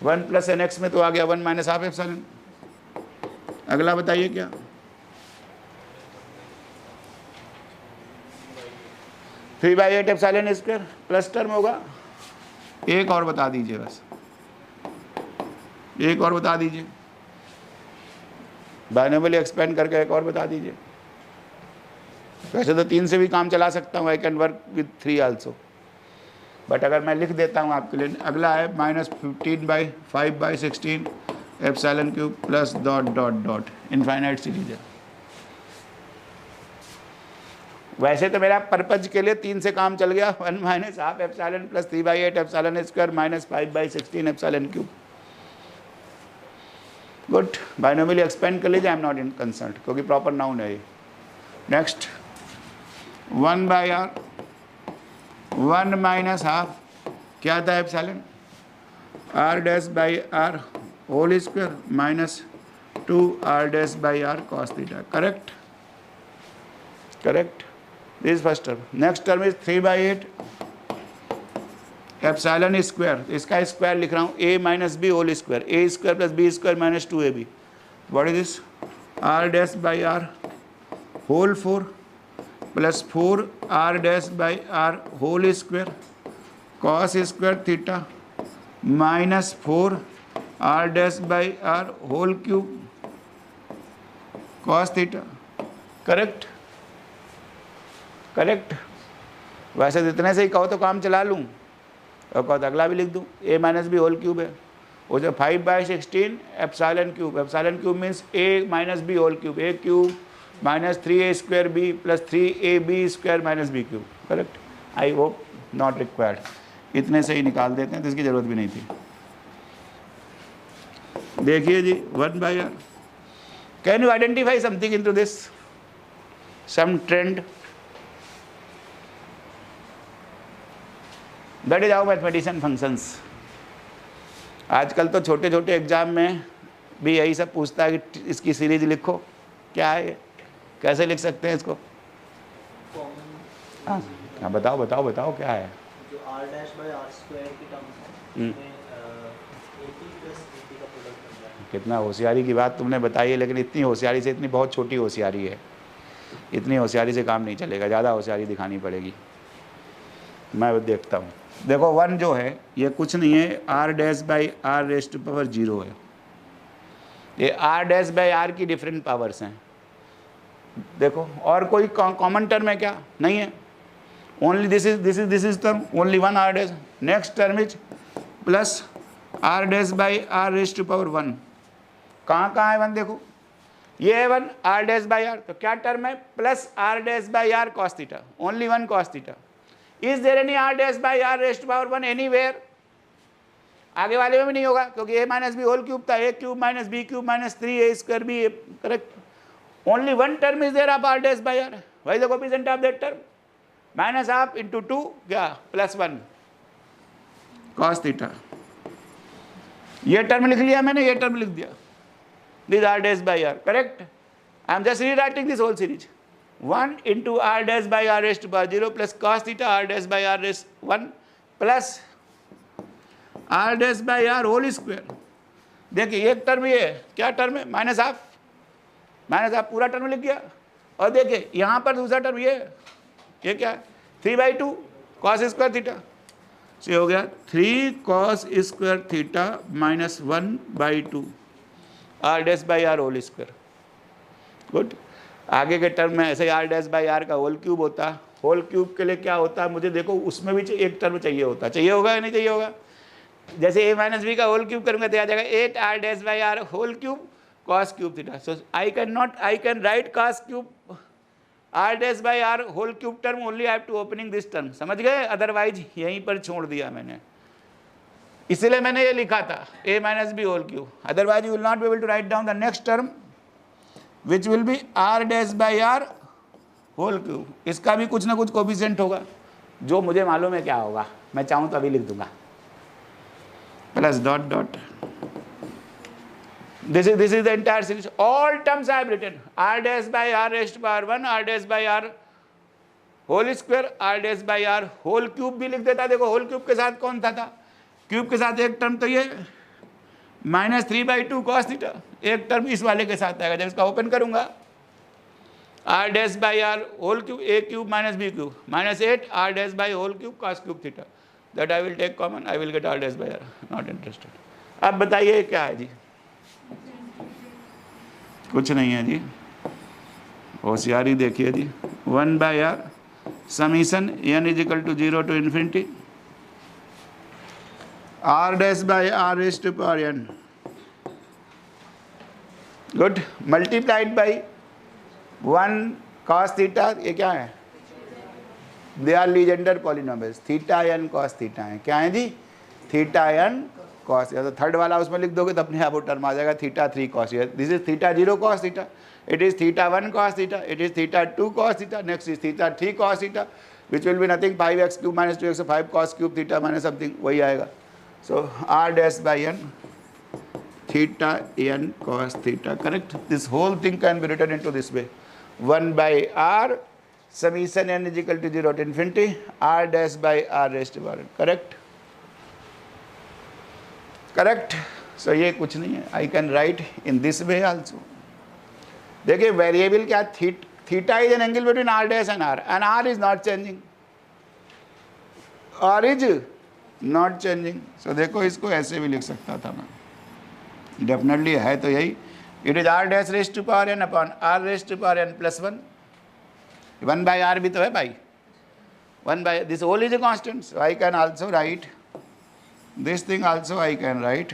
1 plus n x में तो आ गया 1 minus half epsilon. अगला बताइए क्या, three by eight epsilon square plus term होगा। एक और बता दीजिए, बस एक और बता दीजिए, बाइनोमियली एक्सपेंड करके एक और बता दीजिए। वैसे तो 3 से भी काम चला सकता हूँ, I can work with 3 also, but अगर मैं लिख देता हूँ आपके लिए। अगला है minus 15 by 5 by 16 epsilon cube plus dot dot dot, infinite series है। वैसे तो मेरा पर्पज के लिए 3 से काम चल गया, 1 minus half epsilon plus 3 by 8 epsilon square minus 5 by 16 epsilon cube. Good, binomially expand कर लीजिए, I am not in concern, क्योंकि प्रॉपर नाउन है ये। Next 1 by are 1 minus half क्या था epsilon, r dash by are whole square minus 2 are dash by are cos theta, correct, correct. This first term. Next term is 3 by 8 epsilon square, इसका square लिख रहा हूँ, a minus B whole square, a square plus b square minus 2ab, what is this, r dash by are whole 4 plus 4 r dash by are whole square cos square theta minus 4 r dash by are whole cube cos theta, correct, correct. वैसे इतने से ही कहो तो काम चला लूँ, और कहो तो अगला भी लिख दूँ, A minus B whole cube है, वो जो 5 by 16 epsilon cube, epsilon cube means A minus B whole cube, A cube minus 3a square B plus 3ab square minus B cube, correct. I hope not required, इतने से ही निकाल देते हैं, तो इसकी ज़रूरत भी नहीं थी। देखिए जी 1 by R, can you identify something into this, some trend, that is our mathematician functions. आजकल तो छोटे छोटे एग्जाम में भी यही सब पूछता है कि इसकी सीरीज लिखो, क्या है ये, कैसे लिख सकते हैं इसको, हाँ बताओ बताओ बताओ क्या है। जो r dash by r square की टर्म है, AP प्लस AP का प्रोडक्ट बन रहा है। कितना होशियारी की बात तुमने बताई है, लेकिन इतनी होशियारी से, इतनी बहुत छोटी होशियारी है, इतनी होशियारी से काम नहीं चलेगा, ज़्यादा होशियारी दिखानी पड़ेगी। मैं देखता हूँ, देखो 1 जो है ये कुछ नहीं है, R dash by R raise to power 0 है, ये आर डैश बाई आर की डिफरेंट पावर्स हैं। देखो और कोई कॉमन टर्म है क्या, नहीं है, only this is term, only 1 R dash. Next term is plus R dash by R raise to power 1, कहाँ है 1 देखो, ये है 1 r डैश बाई आर, तो क्या टर्म है plus r dash by are cos theta, only 1 cos theta. Is there any r dash by r raised to power 1 anywhere? आगे वाले में भी नहीं होगा क्योंकि a minus B whole cube था, a cube minus B cube minus 3a square b, correct. Only 1 term is there of r dash by r, what is the coefficient of that term? Minus half into 2 क्या plus 1 cos theta. ये term लिख लिया मैंने, ये term लिख दिया, this r dash by r, correct. I am just rewriting this whole series, 1 into r dash by r raised to power 0 plus cos theta r dash by r raised 1 plus r dash by are whole square. देखिए एक term ये क्या term है minus half, पूरा term लिख गया। और देखिए यहाँ पर दूसरा टर्म ये क्या है 3/2 कॉस स्क्वायर थीटा, से हो गया 3 cos square theta minus 1/2 r dash by are whole square. Good. आगे के टर्म में ऐसे r डैश बाई आर का होल क्यूब होता, होल क्यूब के लिए क्या होता है मुझे देखो, उसमें भी एक टर्म चाहिए होता, चाहिए होगा या नहीं चाहिए होगा? जैसे a माइनस बी का होल क्यूब करूंगा तो आ जाएगा 8 r dash by are whole cube cos cube theta. So I can write cos cube r dash by are whole cube term only I have to opening this term, समझ गए? Otherwise यहीं पर छोड़ दिया मैंने, इसलिए मैंने ये लिखा था a minus B whole cube, otherwise you will not be able to write down the next term which will be r dash by are whole cube. इसका भी कुछ ना कुछ कोएफिशिएंट होगा जो मुझे मालूम है क्या होगा, मैं चाहूँ तो अभी लिख दूंगा, plus dot dot. This is the entire series. All terms I have written. R dash by R raised to power 1, R dash by R whole square, R dash by R whole cube भी लिख देता। देखो whole cube के साथ कौन था cube के साथ एक टर्म तो ये माइनस 3/2 कॉस थीटा, एक टर्म इस वाले के साथ आएगा जब इसका ओपन करूंगा, R dash by R whole cube, A cube minus B cube minus 8 R dash by whole cube cos cube theta, that I will take common, I will get R dash by R, not interested। अब बताइए क्या है जी? कुछ नहीं है जी, होशियारी देखिए जी। 1/r summation n is equal to 0 to infinity r dash by r raise to power n, good, multiplied by 1 cos theta, ये क्या है? They are Legendre polynomials, theta n cos theta है, क्या है जी? थीटा n cos, या तो third वाला उसमें लिख दोगे तो अपने आप वो टर्म आ जाएगा theta 3 cos, this is theta 0 cos theta, it is theta 1 cos theta, it is theta 2 cos theta, next is theta 3 cos theta which will be nothing 5x cube minus 2x 5 cos cube theta minus something, वही आएगा। So r dash by n theta n cos theta, correct. This whole thing can be written into this way, 1/r summation n is equal to 0 to infinity r dash by r raise to power n, correct, correct. So ये कुछ नहीं है, I can write in this way also. देखिए variable क्या, theta is an angle between r dash and r is not changing, r is not changing. So देखो इसको ऐसे भी लिख सकता था मैं, डेफिनेटली है तो यही, it is r dash raise to power n upon r raise to power n plus 1/r भी तो है भाई, 1 this whole is a constant, so I can also write this thing also, I can write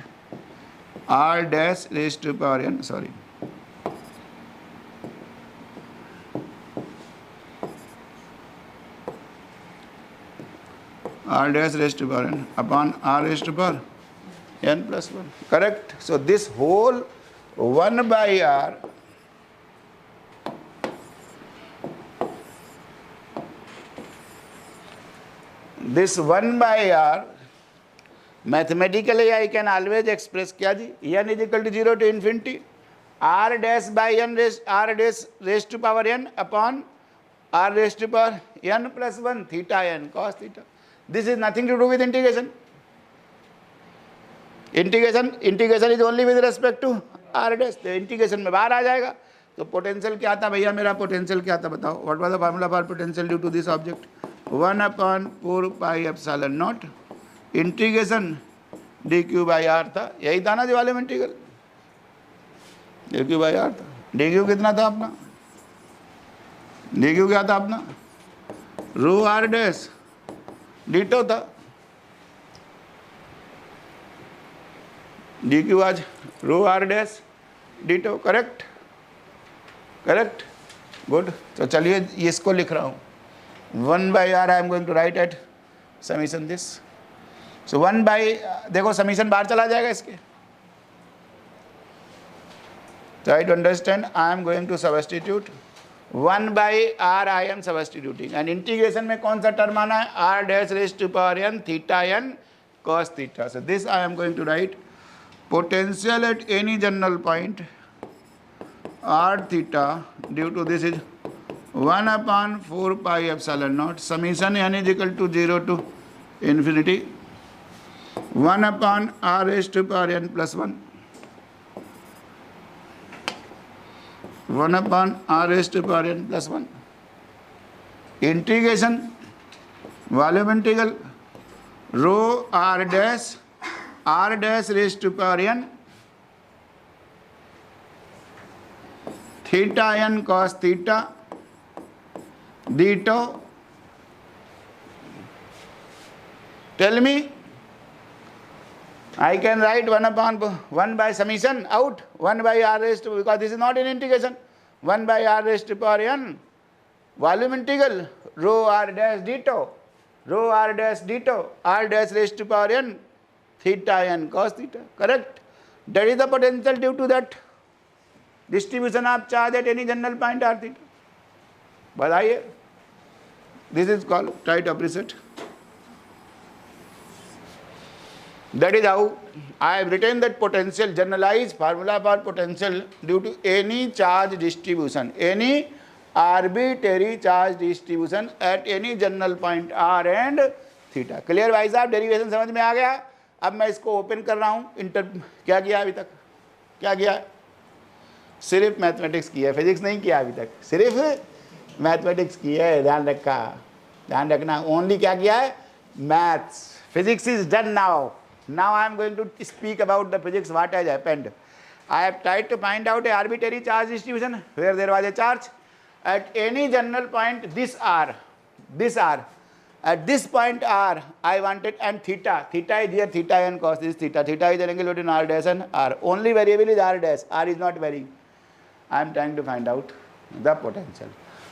r dash raised to power n, sorry, r dash raised to power n upon r raised to power n plus 1, correct। So this whole 1/r this 1/r mathematically I can always express क्या जी, n is equal to 0 to infinity r dash by n r dash raise to power n upon r raise to power n plus 1 theta n cos theta. This is nothing to do with integration, integration is only with respect to r dash, तो integration में बाहर आ जाएगा। तो potential क्या था भैया, मेरा potential क्या था बताओ, what was the formula for potential due to this object, 1/4πε0 integration d q by r था, यही था ना जो वाले में integral d q by r था। डी क्यू कितना था अपना, डी क्यू क्या था अपना, रो आर डैश डीटो था, डी क्यू आज rho r dash d tau, correct correct, good. तो चलिए इसको लिख रहा हूँ, 1 by r I am going to write at summation this. So 1 by, देखो समीशन बाहर चला जाएगा इसके, try to understand, I am going to substitute 1 by r I am substituting, and integration में कौन सा टर्म आना है, r dash raised to power n theta n cos theta. So this I am going to write potential at any general point r theta due to this is 1 upon 4 pi epsilon naught summation n is equal to 0 to infinity 1 upon r raised to power n plus 1 1 upon r raised to power n plus 1 integration volume integral rho r dash raised to power n theta n cos theta d tau. Tell me, I can write 1 upon 1 by summation out 1 by r raised to, because this is not in integration, 1 by r raised to power n volume integral rho r dash d tau rho r dash d tau r dash raised to power n theta n cos theta, correct. That is the potential due to that distribution of charge at any general point r theta. बताइए, this is called, try to appreciate. That is how I have written that potential, generalized formula for potential due to any charge distribution, any arbitrary charge distribution at any general point r and theta. Clear भाई साहब, derivation समझ में आ गया। अब मैं इसको open कर रहा हूँ। क्या किया अभी तक, क्या किया, सिर्फ मैथमेटिक्स किया है, फिजिक्स नहीं किया अभी तक, सिर्फ मैथमेटिक्स किया है, ध्यान रखना, ओनली क्या किया है, maths. Physics is done now. Now I am going to speak about the physics, what has happened. I have tried to find out a arbitrary charge distribution where there was a charge at any general point, this r, at this point r I wanted, and theta is here, theta n cos this theta is an angle between r dash and r, only variable is r dash, r is not varying. I am trying to find out the potential.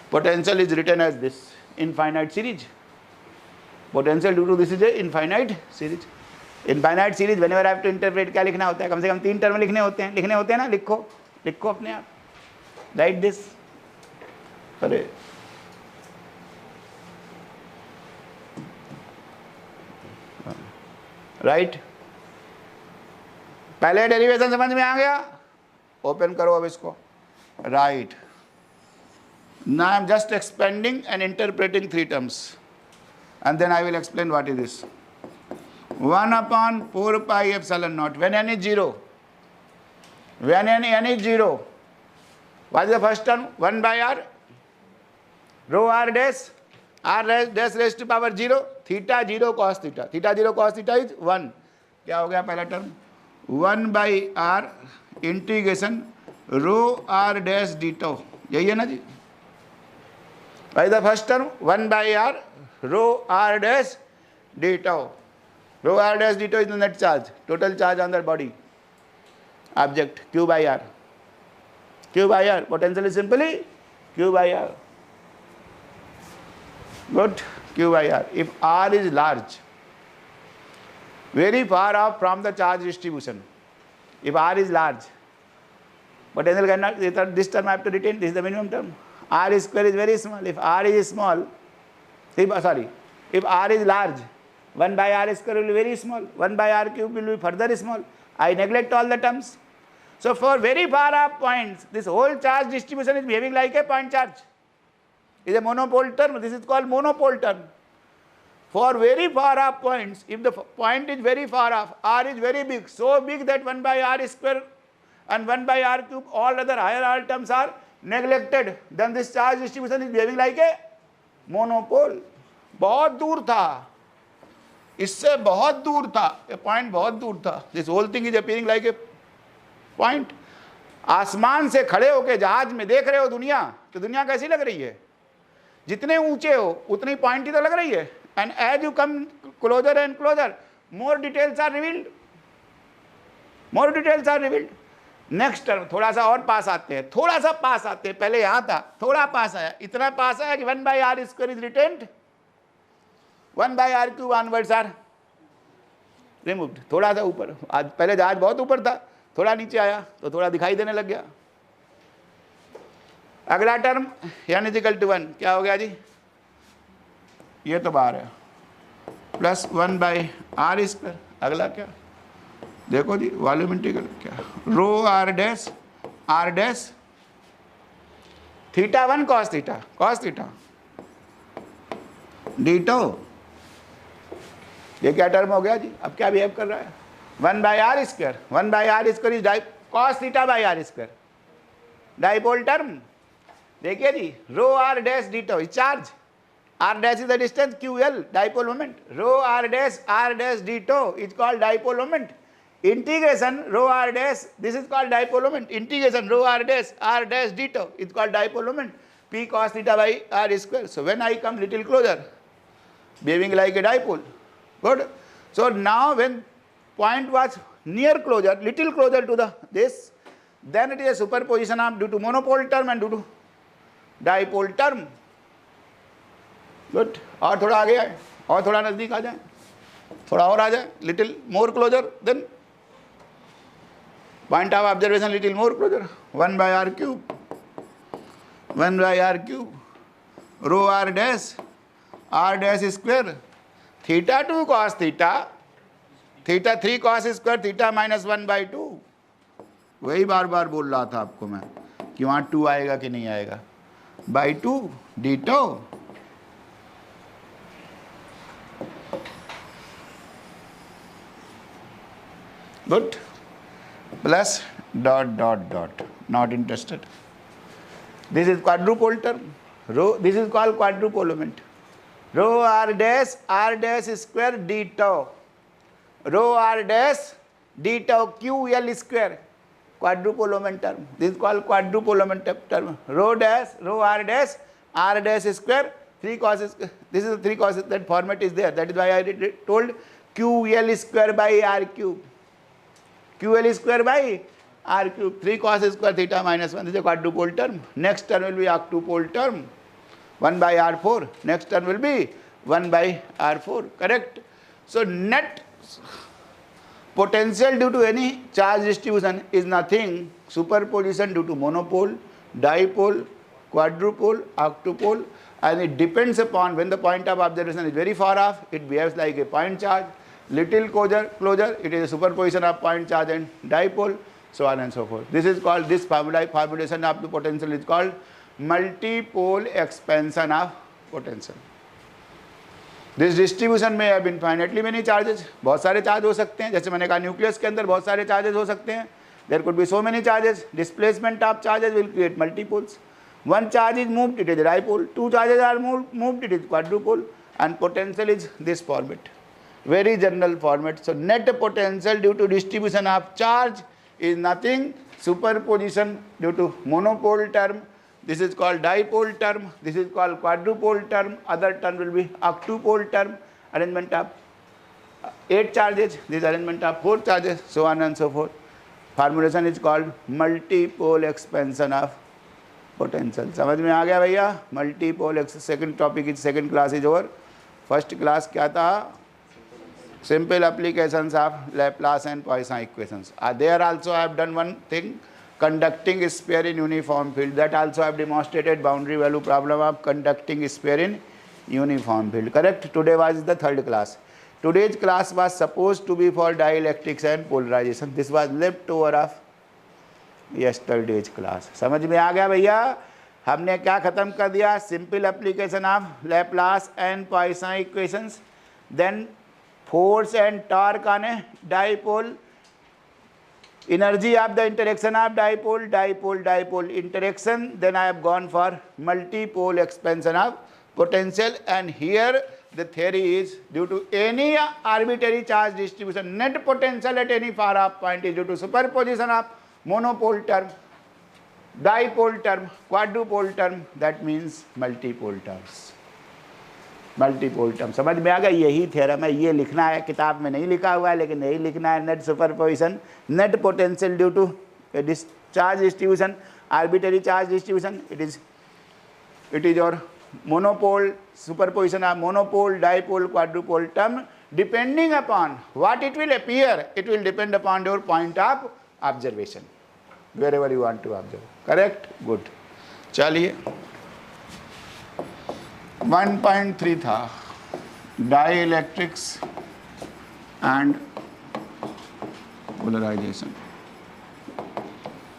Potential is written as this, infinite series. Potential due to this is a infinite series. Infinite series whenever I have to interpret, क्या लिखना होता है, कम से कम 3 term लिखने होते हैं ना, लिखो अपने आप, राइट दिस, अरे राइट, पहले डेरिवेशन समझ में आ गया, ओपन करो अब इसको, right. Now I am just expanding and interpreting 3 terms and then I will explain what is this. 1 upon 4 pi epsilon naught when n is 0, when n is 0, what is the first term, 1 by r rho r dash raised to power 0 theta 0 cos theta, theta 0 cos theta is 1, क्या हो गया पहला term, 1 by r integration rho r dash d tau, यही है ना जी, what is the first term, 1 by r rho r dash d tau. Rho r dash d tau is the net charge, total charge on the body object, q by r. Potential is simply q by r. Good, q by r. If r is large, very far off from the charge distribution, if r is large, potential cannot, this term I have to retain, this is the minimum term. R square is very small. If r is small, if r is large, 1 by r square will be very small, 1 by r cube will be further small. I neglect all the terms. So for very far off points, this whole charge distribution is behaving like a point charge. It is a monopole term. This is called monopole term. For very far off points, if the point is very far off, r is very big, so big that 1 by r square and 1 by r cube, all other higher r terms are neglected, then this charge distribution is behaving like a monopole. बहुत दूर था, इससे बहुत दूर था, ये point बहुत दूर था, this whole thing is appearing like a point. आसमान से खड़े होकर जहाज में देख रहे हो दुनिया, तो दुनिया कैसी लग रही है, जितने ऊंचे हो उतनी पॉइंट ही तो लग रही है, and as you come closer and closer, more details are revealed. Next term थोड़ा सा और पास आते हैं, थोड़ा सा पास आते हैं, पहले यहां था, थोड़ा पास आया, इतना पास आया कि 1/r² is retained, 1/r³ onwards are removed. थोड़ा सा ऊपर, आज पहले जहाज बहुत ऊपर था, थोड़ा नीचे आया तो थोड़ा दिखाई देने लग गया। अगला टर्म n = 1 क्या हो गया जी, ये तो बाहर है, प्लस 1/r²। अगला क्या देखो जी, वॉल्यूम इंटीग्रल क्या, rho r dash θ1 cos theta d tau. ये क्या टर्म हो गया जी, अब क्या बिहेव कर रहा है, 1/r², 1/r² is cos θ/r², dipole term. देखिए जी, rho r dash d tau is charge, r dash is the distance ql, dipole moment, rho r dash d tau is called dipole moment, integration rho r dash, this is called dipole moment, integration rho r dash dito is called dipole moment, p cos θ/r². So when I come little closer, behaving like a dipole. Good. So now when point was near closer, little closer to the this, then it is a superposition of due to monopole term and due to dipole term. Good. और थोड़ा आगे आए, और थोड़ा नजदीक आ जाए, थोड़ा और आ जाए, little more closer, then point of observation little more closer, 1/r³, 1/r³, rho r dash² θ2 cos θ3 cos² θ minus 1/2। वही बार बार बोल रहा था आपको मैं कि वहाँ 2 आएगा कि नहीं आएगा, /2 ditto good, plus dot dot dot, not interested. This is quadrupole term, rho, this is called quadrupole moment, rho r dash square d tau, rho r dash d tau ql², quadrupole moment term, this is called quadrupole moment term, rho r dash square 3 cos, this is 3 cos, that format is there, that is why I told ql²/r³, ql²/r³, 3 cos² θ minus 1, this is a quadrupole term. Next term will be octupole term, 1/r4, next term will be 1/r4, correct. So net potential due to any charge distribution is nothing, superposition due to monopole, dipole, quadrupole, octupole, and it depends upon when the point of observation is very far off, it behaves like a point charge, little closer, it is a superposition of point charge and dipole, so on and so forth. This is called, this formulation of the potential is called multipole expansion of potential. This distribution may have infinitely many charges, बहुत सारे charge हो सकते हैं, जैसे मैंने कहा nucleus के अंदर बहुत सारे चार्जेस हो सकते हैं, there could be so many charges, displacement of charges will create multipoles. One charge is moved, it is a dipole, 2 charges are moved, it is quadrupole, and potential is this format, very general format. So net potential due to distribution of charge is nothing, superposition due to monopole term, this is called dipole term, this is called quadrupole term, other term will be octupole term, arrangement of 8 charges, this arrangement of 4 charges, so on and so forth. Formulation is called multipole expansion of potential. समझ में आ गया भैया, multipole, second topic is, second class is over. First class क्या था, simple applications of Laplace and Poisson equations. There also I have done one thing, conducting sphere in uniform field, that also I have demonstrated boundary value problem of conducting sphere in uniform field, correct. Today was the third class. Today's class was supposed to be for dielectrics and polarization, this was left over of yesterday's class. समझ में आ गया भैया, हमने क्या खत्म कर दिया, simple application of Laplace and Poisson equations, then force and torque on a dipole, energy of the interaction of dipole interaction, then I have gone for multipole expansion of potential, and here the theory is due to any arbitrary charge distribution, net potential at any far off point is due to superposition of monopole term, dipole term, quadrupole term, that means multipole terms. Multipole term समझ में आ गया, यही theorem है, ये लिखना है, किताब में नहीं लिखा हुआ है लेकिन यही लिखना है, net superposition, net potential due to a charge distribution, arbitrary charge distribution. It is your monopole, superposition of monopole, dipole, quadrupole term. Depending upon what it will appear, it will depend upon your point of observation, wherever you want to observe. Correct? Good. चलिए 1.3 था dielectrics and polarization.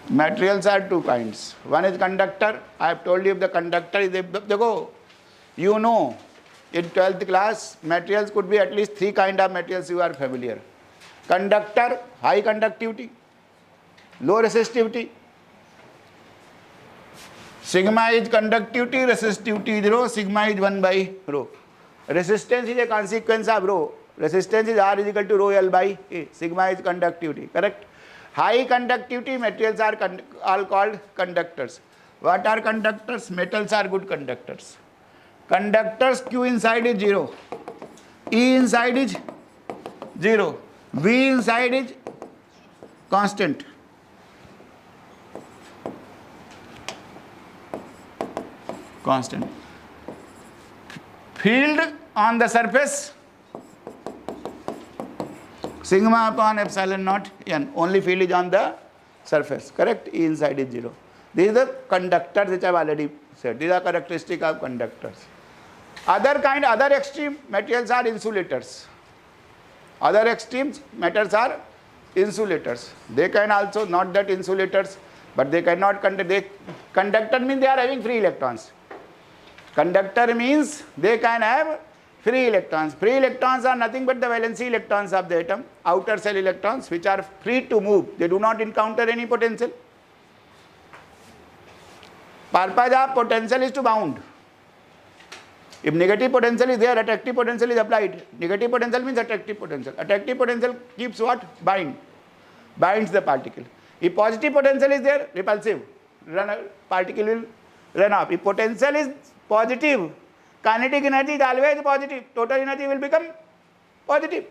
Materials are two kinds. One is conductor. I have told you, if the conductor is देखो, you know in 12th class materials could be at least three kind of materials you are familiar. Conductor, high conductivity, low resistivity. Sigma is conductivity, resistivity is rho, sigma is 1 by rho. Resistance is a consequence of rho. Resistance is R is equal to rho L by A. Sigma is conductivity. Correct? High conductivity materials are all called conductors. What are conductors? Metals are good conductors. Conductors, Q inside is 0, E inside is 0, V inside is constant. Constant. Field on the surface, sigma upon epsilon naught n. Only field is on the surface. Correct? E inside is 0. These are the conductors which I have already said. These are characteristics of conductors. Other extreme materials are insulators. Other extremes metals are insulators. They can also, not that insulators, but they cannot conduct. Conductor means they are having free electrons. Conductor means they can have free electrons. Free electrons are nothing but the valency electrons of the atom, outer shell electrons, which are free to move. They do not encounter any potential. Purpose of potential is to bound. If negative potential is there, attractive potential is applied. Negative potential means attractive potential. Attractive potential keeps what? Binds the particle. If positive potential is there, repulsive. Particle will run off. If potential is positive, kinetic energy is always positive. Total energy will become positive.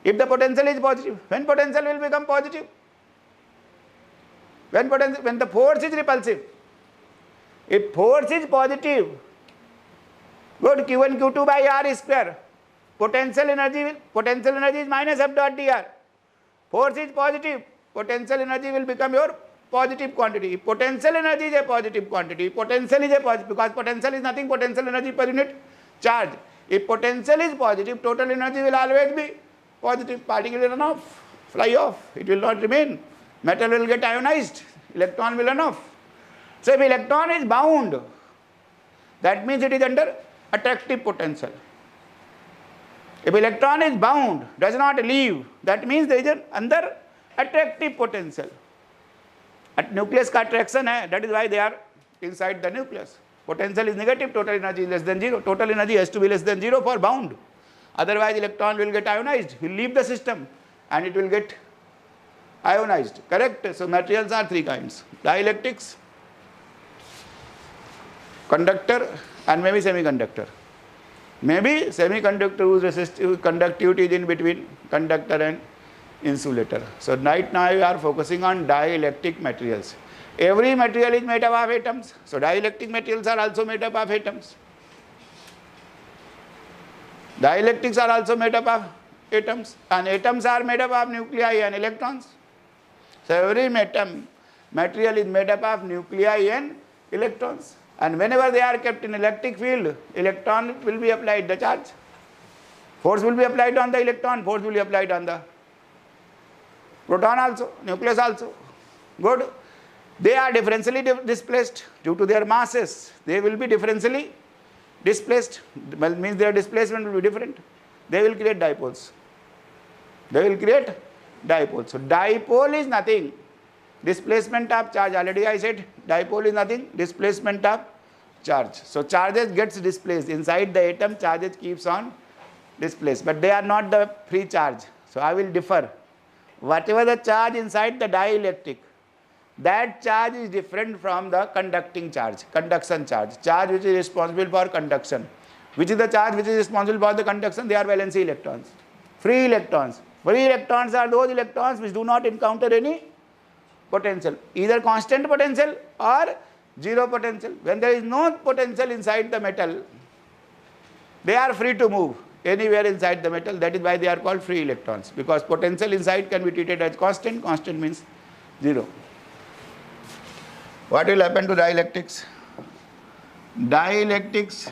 If the potential is positive, when potential will become positive? When the force is repulsive. If force is positive, good, Q1 Q2 by R square. Potential energy is minus F dot dr. Force is positive. Potential energy will become your positive quantity. If potential energy is a positive quantity, potential is a positive, because potential is nothing, potential energy per unit charge. If potential is positive, total energy will always be positive. Particle will run off, fly off. It will not remain. Metal will get ionized. Electron will run off. So if electron is bound, that means it is under attractive potential. If electron is bound, does not leave, that means there is an under attractive potential. At nucleus का attraction है, that is why they are inside the nucleus. Potential is negative, total energy is less than 0. Total energy has to be less than 0 for bound. Otherwise electron will get ionized, will leave the system and it will get ionized. Correct? So materials are three kinds: dielectrics, conductor, and maybe semiconductor. Maybe semiconductor whose resistive conductivity is in between conductor and insulator. So right now we are focusing on dielectric materials. Every material is made up of atoms. So dielectric materials are also made up of atoms. Dielectrics are also made up of atoms, and atoms are made up of nuclei and electrons. So every material is made up of nuclei and electrons. And whenever they are kept in electric field, electron will be applied the charge. Force will be applied on the electron, force will be applied on the proton also, nucleus also. Good. They are differentially displaced due to their masses. They will be differentially displaced. Well, means their displacement will be different. They will create dipoles. They will create dipoles. So dipole is nothing. Displacement of charge. Already I said dipole is nothing. Displacement of charge. So charges gets displaced. Inside the atom, charges keeps on displaced. But they are not the free charge. So I will differ. Whatever the charge inside the dielectric, that charge is different from the conducting charge, conduction charge. Charge which is responsible for conduction. Which is the charge which is responsible for the conduction? They are valency electrons. Free electrons. Free electrons are those electrons which do not encounter any potential, either constant potential or zero potential. When there is no potential inside the metal, they are free to move anywhere inside the metal. That is why they are called free electrons, because potential inside can be treated as constant. Constant means zero. What will happen to dielectrics? Dielectrics,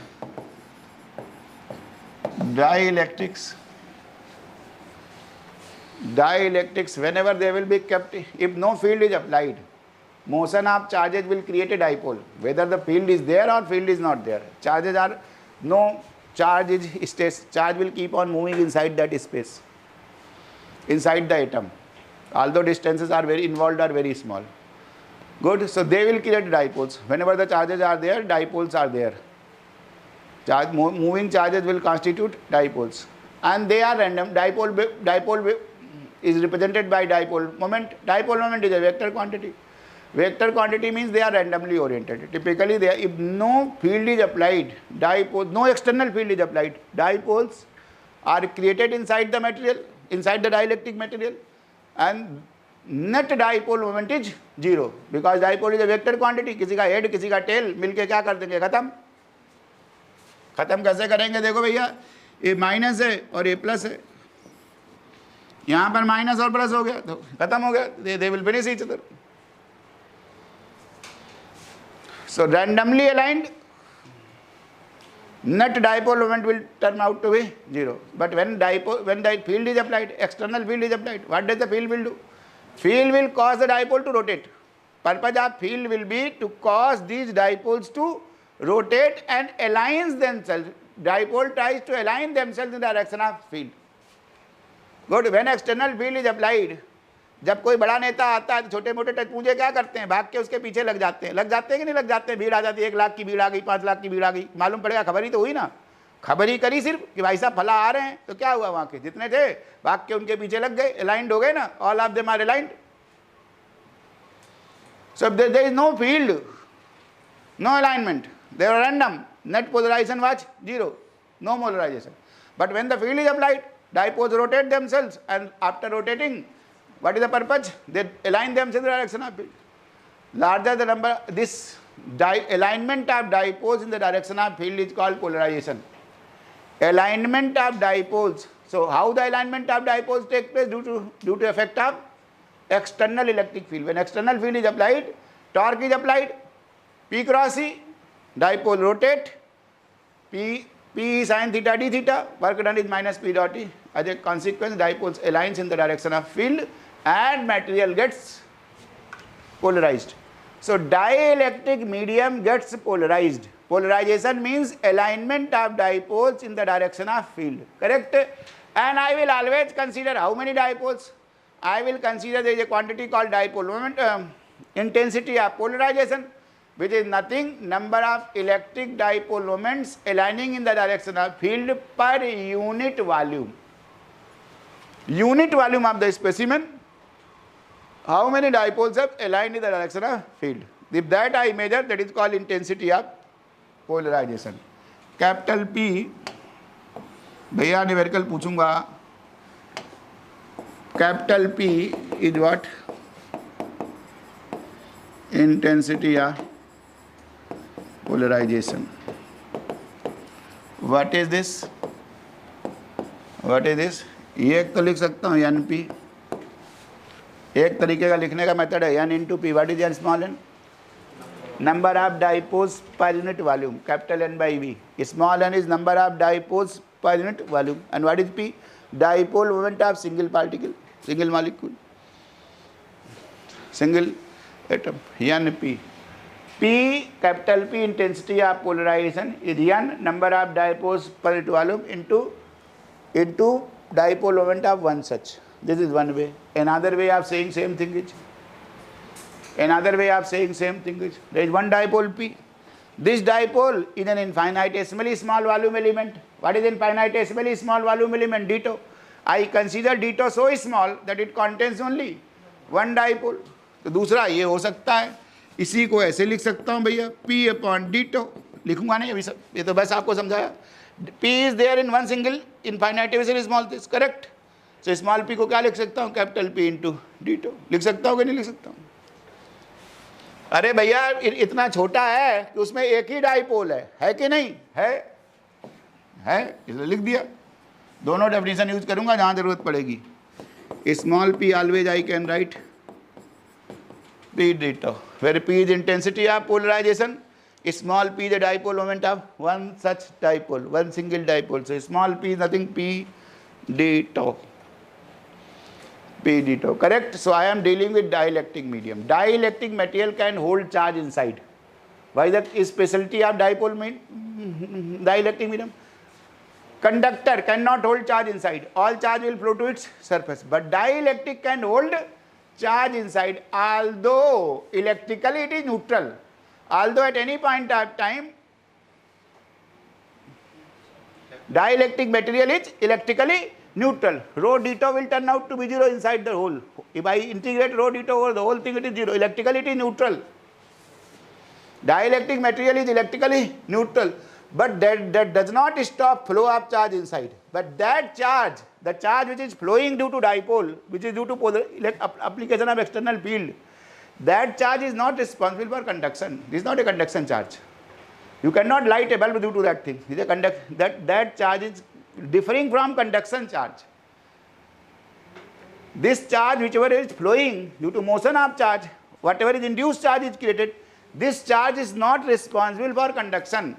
whenever they will be kept, if no field is applied, motion of charges will create a dipole, whether the field is there or field is not there. Charges are, no charge is stays, charge will keep on moving inside that space, inside the atom, although distances are very involved are very small. Good, so they will create dipoles. Whenever the charges are there, dipoles are there. Moving charges will constitute dipoles, and they are random. Dipole is represented by dipole moment. Dipole moment is a vector quantity. Vector quantity means they are randomly oriented. Typically, if no field is applied, dipoles, no external field is applied, dipoles are created inside the material, inside the dielectric material, and net dipole moment is zero, because dipole is a vector quantity. किसी का head, किसी का tail मिलके क्या कर देंगे, खत्म. खत्म कैसे करेंगे? देखो भैया, ये माइनस है और ये प्लस है, यहाँ पर माइनस और प्लस हो गया तो खत्म हो गया. They will finish each other. So randomly aligned, net dipole moment will turn out to be zero. But when the field is applied, external field is applied, what does the field will do? Field will cause the dipole to rotate. Purpose of field will be to cause these dipoles to rotate and align themselves. Dipole tries to align themselves in the direction of field. Good. When external field is applied, जब कोई बड़ा नेता आता है तो छोटे मोटे टचपूंजे क्या करते हैं, भाग के उसके पीछे लग जाते हैं कि नहीं लग जाते हैं. भीड़ आ जाती है, 1 लाख की भीड़ आ गई, 5 लाख की भीड़ आ गई, मालूम पड़ेगा, खबर ही तो हुई ना. खबर ही करी सिर्फ कि भाई साहब फला आ रहे हैं, तो क्या हुआ, वहां के जितने थे भाग के उनके पीछे लग गए, अलाइंड हो गए ना. All of them are aligned. So there is no field, no alignment, they are random. Net polarization was zero, no polarization. But when the field is applied, dipoles rotate themselves, and after rotating, what is the purpose? They align themselves in the direction of field. Larger the number, this alignment of dipoles in the direction of field is called polarization. Alignment of dipoles. So how the alignment of dipoles take place? Due to effect of external electric field. When external field is applied, torque is applied, P cross E, dipole rotate, P sin theta d theta, work done is minus P dot E. As a consequence, dipoles aligns in the direction of field and material gets polarized. So dielectric medium gets polarized. Polarization means alignment of dipoles in the direction of field. Correct? And I will always consider how many dipoles? I will consider there is a quantity called dipole moment, intensity of polarization, which is nothing, number of electric dipole moments aligning in the direction of field per unit volume. Unit volume of the specimen, how many dipoles have aligned in the direction of field. If that I measure, that is called intensity of polarization. Capital P, भैया numerical पूछूंगा. Capital P is what? Intensity of polarization. What is this? What is this? ये एक तो लिख सकता हूँ N P. एक तरीके का लिखने का मेथड है n into p. What is n small n? Number of dipoles per unit volume, capital n by v. Small n is number of dipoles per unit volume. And what is p? Dipole moment of single particle, single molecule, single atom. N p. P, capital P, intensity of polarization is n, number of dipoles per unit volume into dipole moment of one such. This is one way. Another way of saying same thing is, there is one dipole P. This dipole is an infinitesimally small volume element. What is infinitesimally small volume element? Ditto. I consider ditto so small that it contains only one dipole. तो दूसरा ये हो सकता है, इसी को ऐसे लिख सकता हूँ भैया, P अपॉन डिटो. लिखूंगा नहीं अभी सब, ये तो बस आपको समझाया. P is there in one single infinitesimally small this. Correct? So small p को क्या लिख सकता हूँ? Capital P into d tau. लिख सकता हूँ कि नहीं लिख सकता हूँ? अरे भैया इतना छोटा है कि उसमें एक ही डाइपोल है कि नहीं है? इसलिए लिख दिया। दोनों डेफिनेशन यूज करूंगा जहां जरूरत पड़ेगी। Small p always I can right p dito, where p is intensity of polarization, small p the dipole moment of one such dipole, one single dipole. So small p is nothing, p dito. Correct? So I am dealing with dielectric medium. Dielectric material can hold charge inside. Why is that specialty of dipole dielectric medium? Conductor cannot hold charge inside. All charge will flow to its surface. But dielectric can hold charge inside, although electrically it is neutral. Although at any point of time dielectric material is electrically neutral. Rho dito will turn out to be 0 inside the hole. If I integrate rho dito over the whole thing, it is 0. Electrically it is neutral. Dielectric material is electrically neutral, but that does not stop flow of charge inside. But that charge, the charge which is flowing due to dipole, which is due to application of external field, that charge is not responsible for conduction. This is not a conduction charge. You cannot light a bulb due to that thing. That charge is differing from conduction charge. This charge, whichever is flowing due to motion of charge, whatever is induced charge is created, this charge is not responsible for conduction.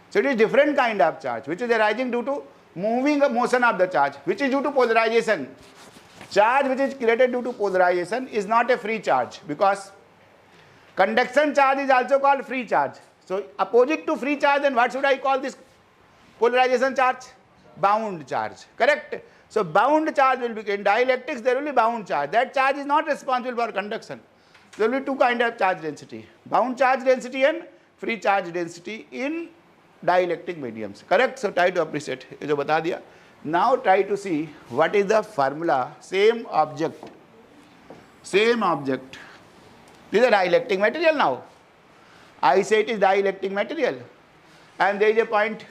So it is different kind of charge which is arising due to moving motion of the charge, which is due to polarization. Charge which is created due to polarization is not a free charge, because conduction charge is also called free charge. So opposite to free charge, then what should I call this polarization charge? Bound charge. Correct? So bound charge will be, in dielectrics there will be bound charge. That charge is not responsible for conduction. There will be two kinds of charge density: bound charge density and free charge density in dielectric mediums. Correct? So try to appreciate ये जो बता दिया. Now try to see what is the formula. Same object. This is a dielectric material now. I say it is dielectric material, and there is a point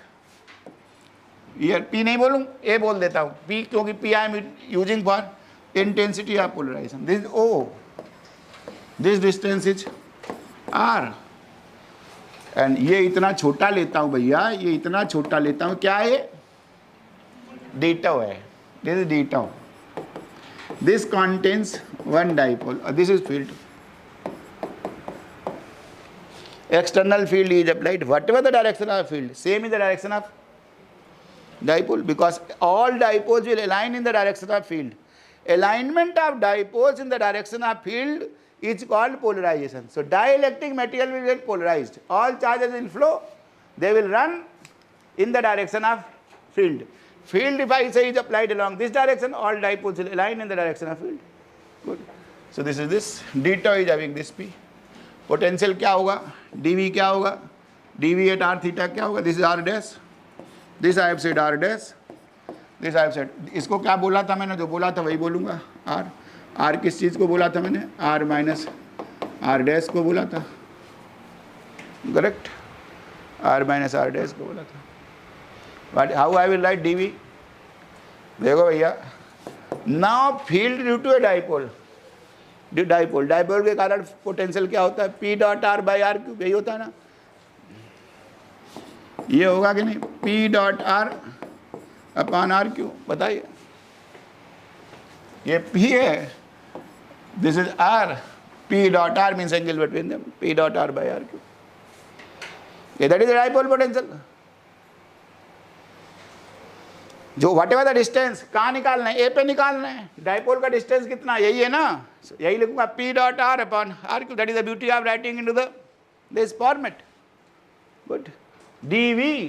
here. P नहीं बोलूँ, A बोल देता हूँ. P क्योंकि P I am using for intensity of polarization. This is O. This distance is R. And ये इतना छोटा लेता हूँ भैया, ये इतना छोटा लेता हूँ. क्या है? Dito है. This is dito. This contains one dipole. This is field. External field is applied. Whatever the direction of field, same is the direction of dipole, because all dipoles will align in the direction of field. Alignment of dipoles in the direction of field is called polarization. So dielectric material will get polarized. All charges will flow. They will run in the direction of field. Field, if I say, is applied along this direction, all dipoles will align in the direction of field. Good. So this is this. Dito is having this P. Potential क्या होगा? dV क्या होगा? dV at r theta क्या होगा? This is r dash. This I have said r dash. This I have said. इसको क्या बोला था मैंने? जो बोला था वही बोलूँगा. r. r किस चीज़ को बोला था मैंने? r minus r dash को बोला था. Correct? r minus r dash को बोला था. But how I will write dV? देखो भैया. Now field due to a dipole. Dipole के कारण पोटेंशियल क्या होता है? P dot R by R cube. यही होता है ना? ये होगा कि नहीं? P dot R upon R cube. बताइए. ये P है, this is R. P dot R means angle between them. P dot R by R cube. ये दैट इज डाइपोल पोटेंशियल. जो वट एवर द डिस्टेंस, कहाँ निकालना है? ए पे निकालना है. डाइपोल का डिस्टेंस कितना? यही है ना? यही लिखूंगा P dot R upon R cube. That is the beauty of writing into this format. Good. dV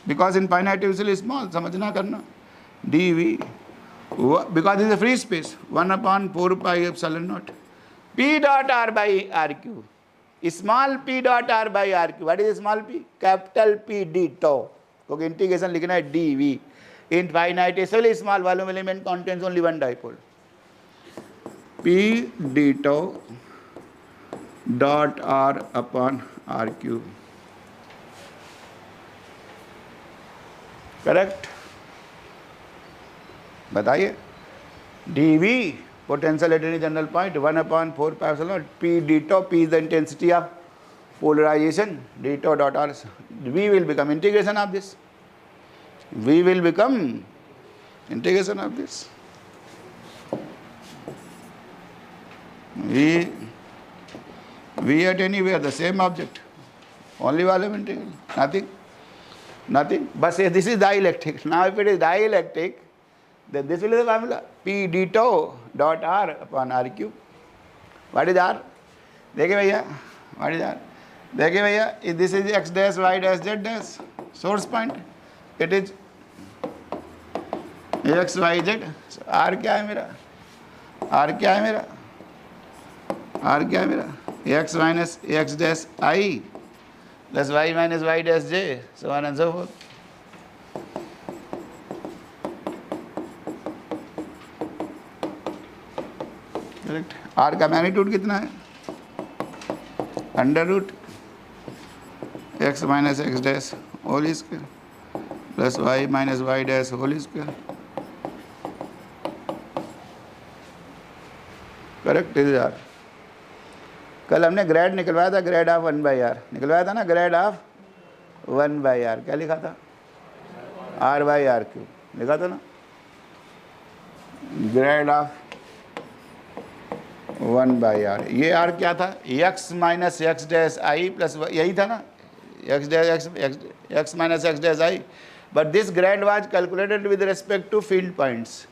because infinitesimally is small. समझना करना. dV because this is a free space. 1 upon 4 pi epsilon naught. P dot R by R cube. Small p dot R by R cube. What is small p? Capital P d tau. क्योंकि integration लिखना है dV. Infinitesimally small volume element contains only one dipole. P d tau dot R upon R cube. Correct? बताइए. dV potential at any general point 1/4 pi epsilon naught P d tau. P is the intensity of polarization. D tau dot R. V will become integration of this. V will become integration of this. V at anywhere, the same object. Only volume integral. Nothing. But say this is dielectric. Now if it is dielectric, then this will be the formula. P d tau dot R upon R cube. What is R? देखिए भैया, what is R? देखिए भैया, if this is x dash, y dash, z dash, source point, it is x, y, z. So R क्या है मेरा? R क्या है मेरा? R क्या है मेरा? x minus x dash I plus y minus y dash j, so on and so forth. Correct. R का मैग्नीट्यूड कितना है? Under root x minus x dash whole square plus y minus y dash whole square. Correct is r. कल हमने grade निकलवाया था, grade of 1/r निकलवाया था ना, ग्रेड ऑफ 1/r. क्या लिखा था? r/r³ लिखा था ना. Grad of 1/r. ये r क्या था? x minus x dash i plus, यही था ना, x minus x dash i. But this grad was calculated with respect to field points.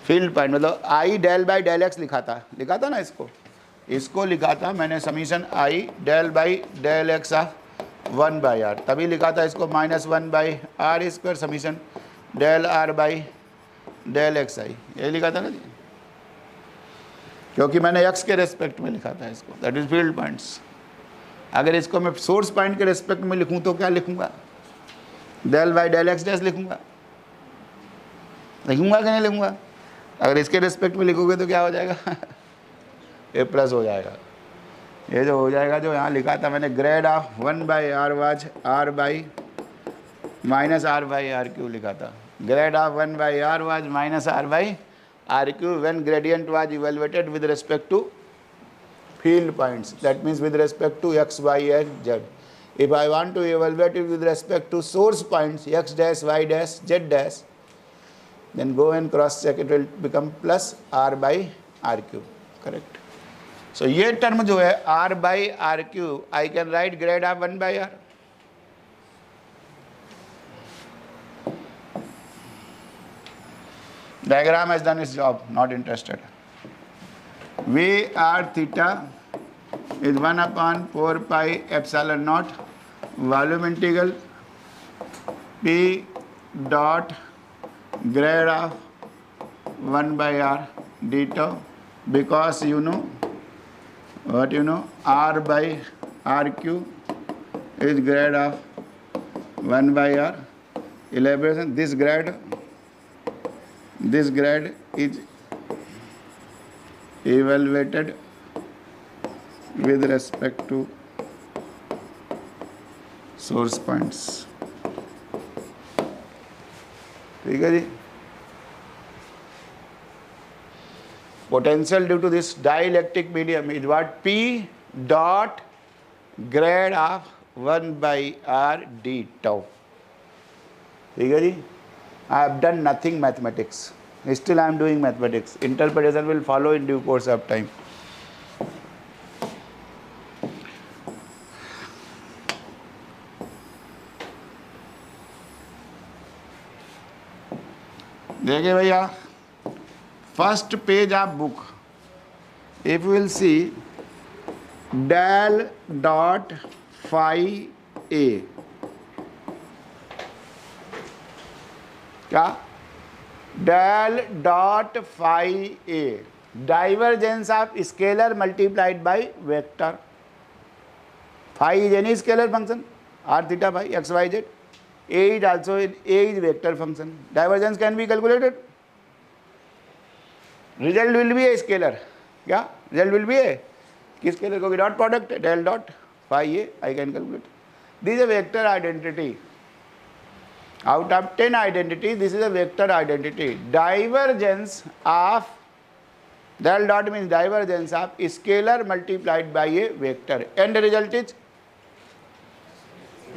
Field point मतलब i del by del x लिखा था ना. इसको लिखा था मैंने summation i del by del x of 1/r. तभी लिखा था इसको -1/r square summation del r by del X आई. यही लिखा था ना जी, क्योंकि मैंने x के रेस्पेक्ट में लिखा था इसको. That is field points. अगर इसको मैं सोर्स पॉइंट के रेस्पेक्ट में लिखूं तो क्या लिखूंगा? Del by del x dash लिखूंगा कि नहीं लिखूंगा? अगर इसके रेस्पेक्ट में लिखोगे तो क्या हो जाएगा? ए प्लस हो जाएगा. ये जो हो जाएगा, जो यहाँ लिखा था मैंने, grade of 1/r was r by minus r/r³ लिखा था. Grade of 1/r was minus r/r³ when gradient was evaluated with respect to field points. That means with respect to x, y and z. If I want to evaluate it with respect to source points x dash, y dash, z dash, then go and cross check, it will become plus r/r³. Correct. So ये term जो है r/r³, I can write grade of 1/r. Diagram has done its job, not interested. VR theta is 1/4 pi epsilon naught volume integral P dot grade of 1/r d tau, because you know what you know, r/r³ is grade of 1/r. Elaboration: this grade is evaluated with respect to source points. ठीक है जी. Potential due to this dielectric medium is what? P dot grade of 1/r d tau. ठीक है जी. I have done nothing mathematics. Still I am doing mathematics. Interpretation will follow in due course of time. देखिए भैया, first page of book, if you will see del dot phi a, क्या? Del dot phi a, divergence of scalar multiplied by vector. Phi is any scalar function, r theta by x y z. A is also vector function. Divergence can be calculated. Result will be a scalar. क्या? Result will be a किस scalar को? Dot product del dot phi a. I can calculate. This is a vector identity. Out of 10 identities, this is a vector identity. Divergence of del dot means divergence of scalar multiplied by a vector and result is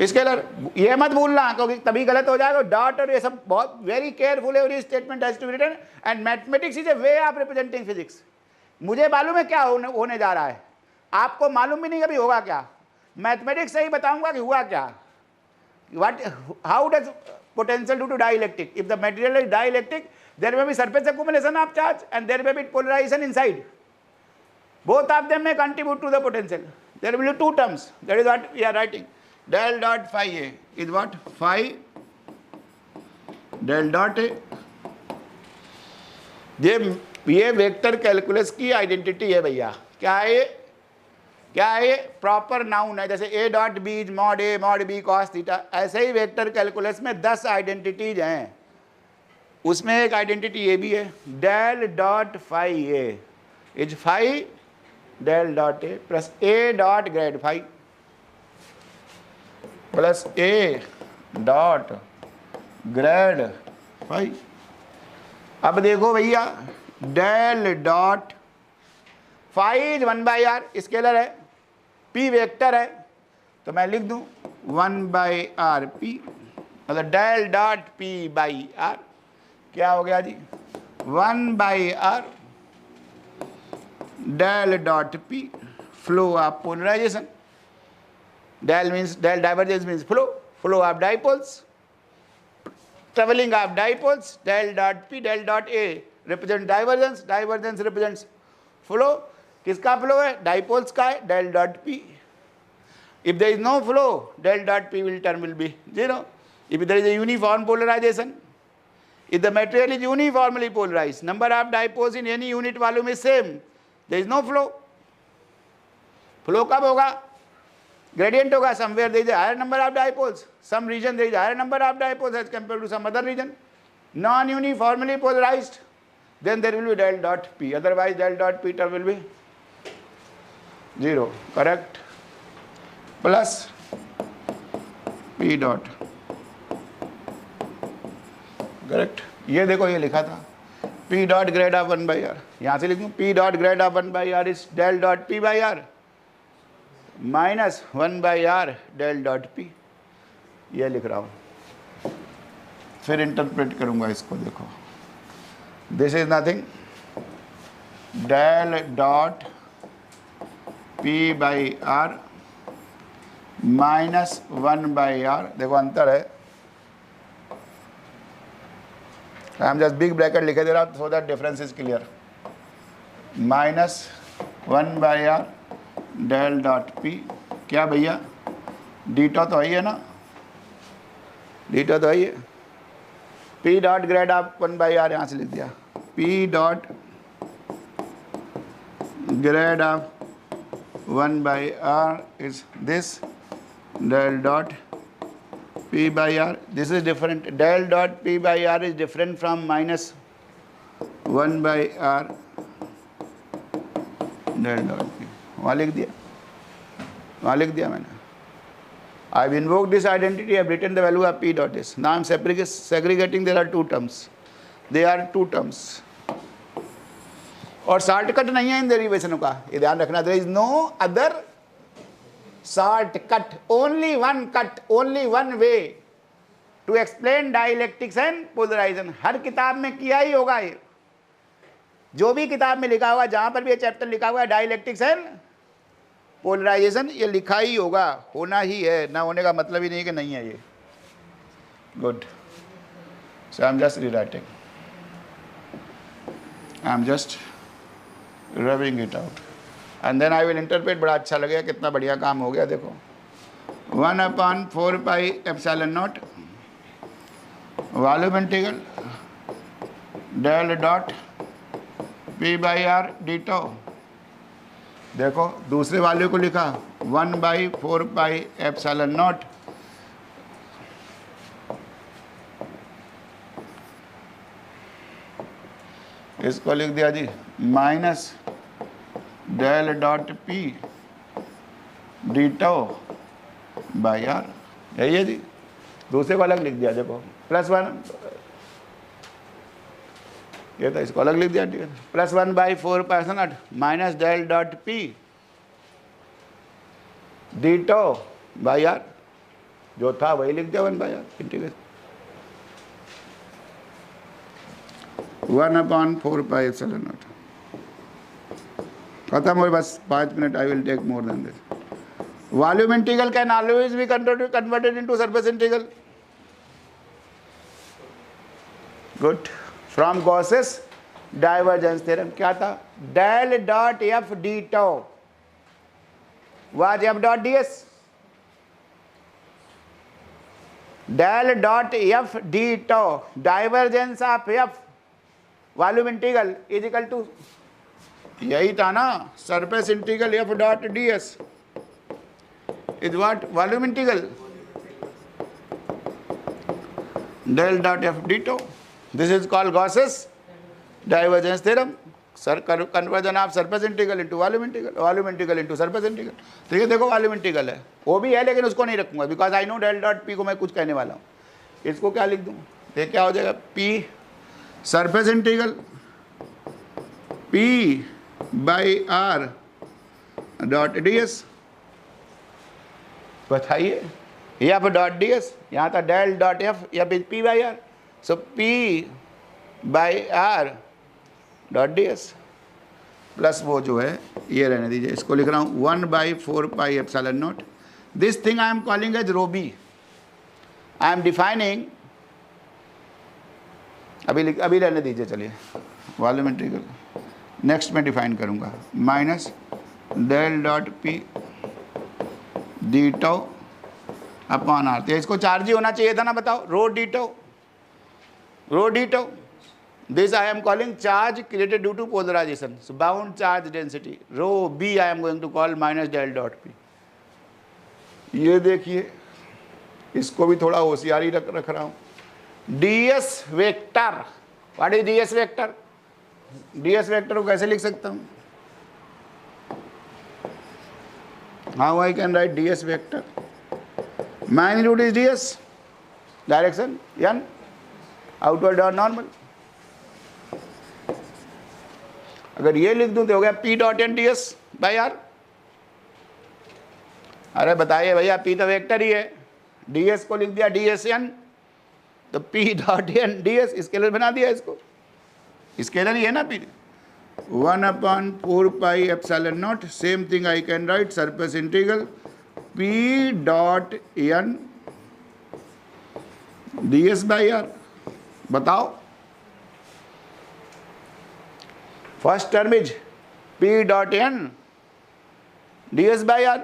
scalar. ये मत भूलना क्योंकि तभी गलत हो जाएगा। Dot और ये सब बहुत very careful every statement has to be written and mathematics is a way of representing physics. मुझे मालूम है क्या होने जा रहा है, आपको मालूम भी नहीं कभी होगा क्या। मैथमेटिक्स से ही बताऊंगा कि हुआ क्या। What how does potential due to dielectric, if the material is dielectric there may be surface accumulation of charge and there may be polarization inside. Both of them may contribute to the potential. There will be two terms. That is what we are writing. Del dot phi A is what? Phi del dot A. ये vector calculus की identity है भैया। क्या है ये? क्या है ये? प्रॉपर नाउन है। जैसे a dot b is mod a mod b cos theta, ऐसे ही वेक्टर कैलकुलस में 10 आइडेंटिटीज हैं। उसमें एक आइडेंटिटी ये भी है, del dot phi a is phi del dot a plus a dot grad phi plus a dot grad phi. अब देखो भैया, del dot phi is 1/r scalar है, पी वेक्टर है, तो मैं लिख दूं 1/r पी, मतलब del dot p by r क्या हो गया जी? 1/r del dot p flow of polarization. Del means del divergence means flow of dipoles, travelling of dipoles. Del dot p del dot a represent divergence, divergence represents flow. किसका flow है? Dipoles का है, del dot p. If there is no flow del dot p term will be 0। If there is a uniform polarization, if the material is uniformly polarized, number of dipoles in any unit volume is same, there is no flow. Flow कब होगा? Gradient होगा। Somewhere there is a higher number of dipoles, some region there is a higher number of dipoles as compared to some other region. Non-uniformly polarized, then there will be del dot p, otherwise del dot p term will be 0, correct? Plus p dot, correct. ये देखो ये लिखा था P dot grade of 1/r, यहाँ से लिखूँ P dot grade of 1/r is del dot P by r minus 1/r del dot P। ये लिख रहा हूँ, फिर इंटरप्रेट करूँगा इसको। देखो this is nothing, del dot P by r minus 1/r, देखो अंतर है। I am just big bracket लिखे दे रहा हूँ so that difference is clear. Minus 1/r del dot p, क्या भैया? डीटा तो है ना, डीटा तो है। P dot grade of 1/r यहाँ से लिख दिया, p dot grade of 1/r is this del dot P by R. This is different. Del dot P by R is different from minus 1/r del dot P. वहाँ लिख दिया मैंने। I've invoked this identity. I've written the value of P dot S. Now I'm segregating. There are two terms. They are two terms. और shortcut नहीं है इन डेरिवेशनों का, ये ध्यान रखना। There is no other shortcut, only one cut, only one way to explain dialectics and polarization। हर किताब में किया ही होगा ये, जो भी किताब में लिखा हुआ, जहां पर भी ये चैप्टर लिखा हुआ है डाइलेक्ट्रिक्स एंड पोलराइजेशन, ये लिखा ही होगा, होना ही है, ना होने का मतलब ही नहीं कि नहीं है ये। Good, so I am just rewriting, I am just rubbing it out and then I will interpret. बड़ा अच्छा लगेगा, कितना बढ़िया काम हो गया। देखो 1/4 pi epsilon naught volume integral del dot P by r d tau. देखो दूसरे वाले को लिखा 1/4 पाई एप्सिलॉन नॉट इसको लिख दिया जी minus del dot P d tau by r, यही है जी। दूसरे को अलग लिख दिया, देखो +1, ये तो इसको अलग लिख दिया, ठीक है। Plus 1/4 minus del dot P D tau by r, जो था वही लिख दिया 1/r इंटीग्रेशन 1/4πε0। खत्म हो, बस 5 minute, I will take more than this. Volume integral can always be converted into surface integral. Good. From Gauss's divergence theorem क्या था? Del dot f d tau was f dot D s. Del dot f d tau divergence of f volume integral is equal to, यही था ना, surface integral f dot D s is what? Volume integral del dot f d tau. This is called Gauss's divergence theorem, conversion of surface integral into volume integral, volume integral into surface integral. तो ये देखो volume integral है, वो भी है लेकिन उसको नहीं रखूंगा because I know del dot P को मैं कुछ कहने वाला हूँ। इसको क्या लिख दूँ? ये क्या हो जाएगा? P surface integral P by R dot D S. बताइए, एफ डॉट डी एस, यहाँ था del dot F, F is P by R, so P by R dot D S plus वो जो है ये रहने दीजिए, इसको लिख रहा हूँ 1/4πε0। This thing I am calling as rho b. I am defining, अभी रहने दीजिए, चलिए वॉल्यूम इंटीग्रल नेक्स्ट में डिफाइन करूँगा, minus del dot P D tau upon r. तो इसको चार्ज ही होना चाहिए था ना, बताओ, rho D tau, rho D tau. This I am calling charge created due to polarization. So bound charge density rho b I am going to call minus del dot p. ये देखिए, इसको भी थोड़ा होशियारी रख रहा हूँ। ds vector, what is ds vector? ds vector को कैसे लिख सकता हूँ? How I can write ds vector? Magnitude is ds, direction n, outward or normal। अगर ये लिख दूं तो हो गया P dot N D S by R. अरे बताइए भैया, P तो वेक्टर ही है, डी एस को लिख दिया डी एस एन, तो P dot N D s scalar बना दिया, इसको स्केलर ही है ना P। 1/4πε0, same thing I can write surface integral P dot N D S by r. बताओ, first term is P dot N D S by r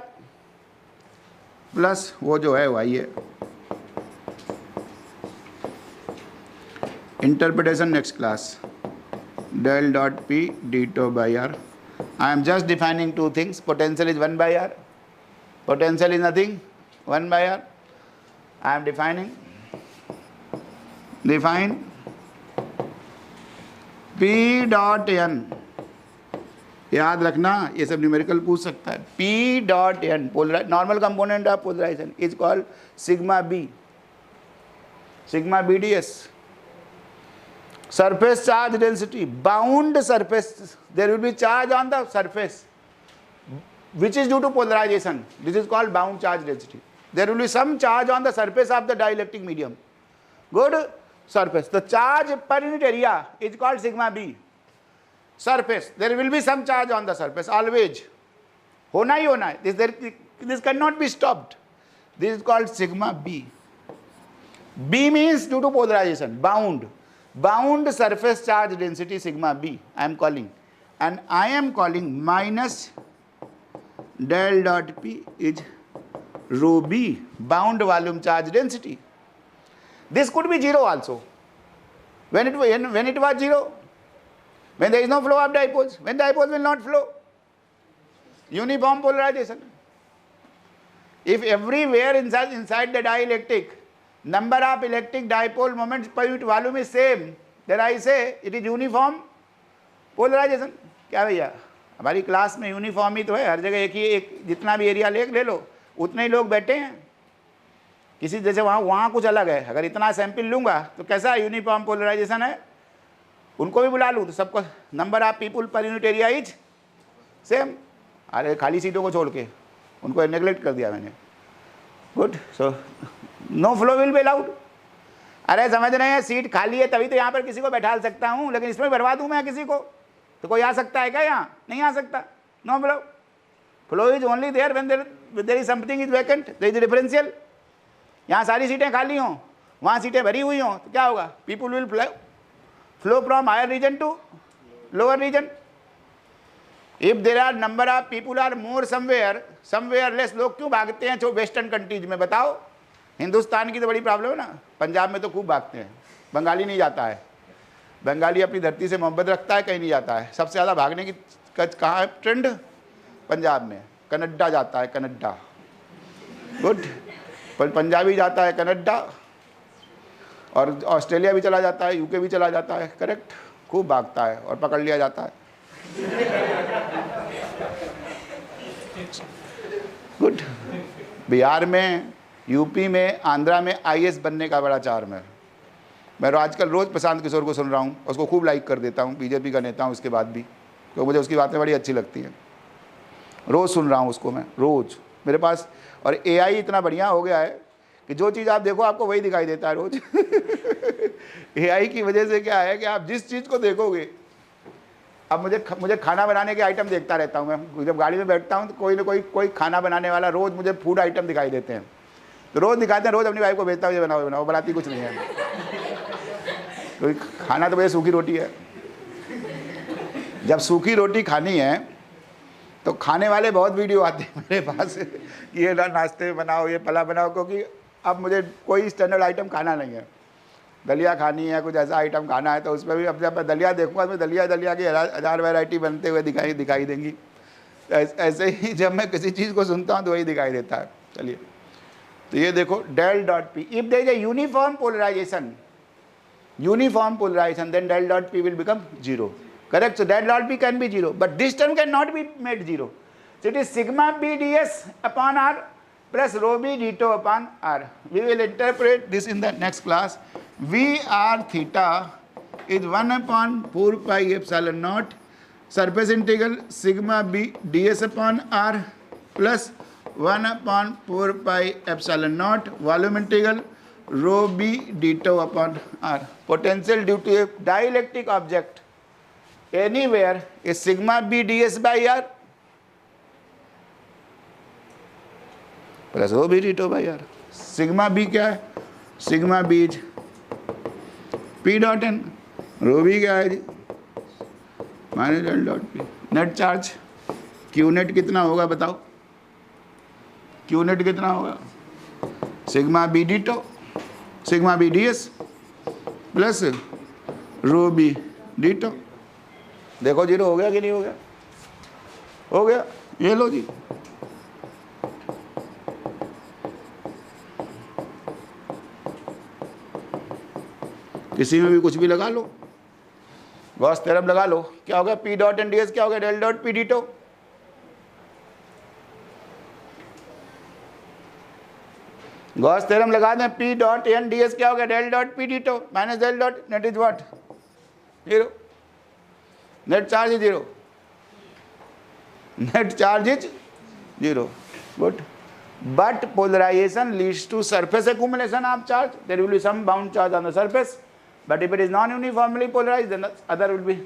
plus वो जो है वही है। Interpretation next class, del dot P D tau by r. I am just defining two things, potential is 1/r, potential is nothing 1/r। I am define P dot N, याद रखना ये सब numerical पूछ सकता है। P dot N normal component of polarization is called sigma B, sigma B D S. Surface charge density, bound surface, there will be charge on the surface which is due to polarization, this is called bound charge density. There will be some charge on the surface of the dielectric medium. Good. Surface, the charge per unit area is called sigma b. Surface, there will be some charge on the surface always, होना ही होना है, this cannot be stopped. This is called sigma b. B means due to polarization, bound surface charge density sigma b I am calling, and I am calling minus del dot p is rho b, bound volume charge density. This could be zero also. When it was zero, when there is no flow of dipoles, when dipoles will not flow. Uniform polarization. If everywhere inside the dielectric number of electric dipole moments per unit volume is same, then I say it is uniform polarization. क्या भैया, हमारी class में uniform ही तो है, हर जगह एक जितना भी एरिया ले लो उतने ही लोग बैठे हैं। किसी जैसे वहाँ कुछ अलग है, अगर इतना सैंपल लूँगा तो कैसा यूनिफॉर्म पोलराइजेशन है, उनको भी बुला लूँ तो सबको number of people per unit area is same. अरे खाली सीटों को छोड़ के उनको नेगलेक्ट कर दिया मैंने। Good, so no flow will be allowed. अरे समझ रहे हैं, सीट खाली है तभी तो यहाँ पर किसी को बैठा सकता हूँ, लेकिन इसमें भरवा दूँ मैं किसी को, तो कोई आ सकता है क्या यहाँ? नहीं आ सकता। No flow, flow is only there when there is something is vacant, there is differential. यहाँ सारी सीटें खाली हों, वहाँ सीटें भरी हुई हों, तो क्या होगा? People will flow from higher region to lower region. If there are number of people are more somewhere less, लोग क्यों भागते हैं जो वेस्टर्न कंट्रीज में? बताओ, हिंदुस्तान की तो बड़ी प्रॉब्लम है ना। पंजाब में तो खूब भागते हैं, बंगाली नहीं जाता है, बंगाली अपनी धरती से मोहब्बत रखता है, कहीं नहीं जाता है। सबसे ज़्यादा भागने की कहाँ है ट्रेंड? पंजाब में। कनाडा जाता है, कनाडा। गुड, पर पंजाबी जाता है कनाडा, और ऑस्ट्रेलिया भी चला जाता है, यूके भी चला जाता है। करेक्ट, खूब भागता है और पकड़ लिया जाता है। गुड, बिहार में, यूपी में, आंध्रा में आईएएस बनने का बड़ा चार्म है। मैं आजकल रोज़ प्रशांत किशोर को सुन रहा हूँ, उसको खूब लाइक कर देता हूँ, बीजेपी का नेता हूँ उसके बाद भी, क्योंकि मुझे उसकी बातें बड़ी अच्छी लगती हैं। रोज़ सुन रहा हूँ उसको मैं, रोज़ मेरे पास। और एआई इतना बढ़िया हो गया है कि जो चीज़ आप देखो आपको वही दिखाई देता है रोज़। एआई की वजह से क्या है कि आप जिस चीज़ को देखोगे, अब मुझे खाना बनाने के आइटम देखता रहता हूँ मैं। जब गाड़ी में बैठता हूँ तो कोई ना कोई खाना बनाने वाला रोज़ मुझे फूड आइटम दिखाई देते हैं, तो रोज़ दिखाते हैं, रोज़ अपनी वाइफ को भेजता हूँ ये बनाओ बनाओ, बनाती कुछ नहीं है। तो खाना तो मुझे सूखी रोटी है। जब सूखी रोटी खानी है तो खाने वाले बहुत वीडियो आते हैं मेरे पास कि ये नाश्ते बनाओ, ये पला बनाओ, क्योंकि अब मुझे कोई स्टैंडर्ड आइटम खाना नहीं है। दलिया खानी है, कुछ ऐसा आइटम खाना है, तो उसमें भी अब जब मैं दलिया देखूंगा तो दलिया की 1000 वैरायटी बनते हुए दिखाई देंगी। ऐसे ही जब मैं किसी चीज़ को सुनता हूँ तो वही दिखाई देता है। चलिए, तो ये देखो del dot p, if there is a uniform polarization then del dot p will become 0. Correct? So del dot p can be 0, but this term cannot be made 0. So it is sigma b ds upon r plus rho b d2 upon r. We will interpret this in the next class. V r theta is 1 upon 4 pi epsilon naught surface integral sigma b ds upon r plus 1 upon 4 pi epsilon naught volume integral rho b d2 upon r. Potential due to a dielectric object anywhere is sigma b ds by r plus rho b d2 by r. Sigma b क्या है? Sigma b is p dot n, rho b क्या है जी? Minus del dot p. Net charge q net कितना होगा बताओ? q net कितना होगा? Sigma B d tau, sigma B D S plus rho b d tau. देखो 0 हो गया कि नहीं हो गया? हो गया। ये लो जी, किसी में भी कुछ भी लगा लो, गॉस थ्योरम लगा लो, क्या हो गया? P dot N D S क्या हो गया? Del dot P D tau. Gauss theorem लगा दें, P dot N D S क्या हो गया? Del dot P D tau minus del dot net is what? 0। Net charge is 0, net charge is 0. Good, but polarization leads to surface accumulation of charge. There will be some bound charge on the surface, but if it is non-uniformly polarized, then the other will be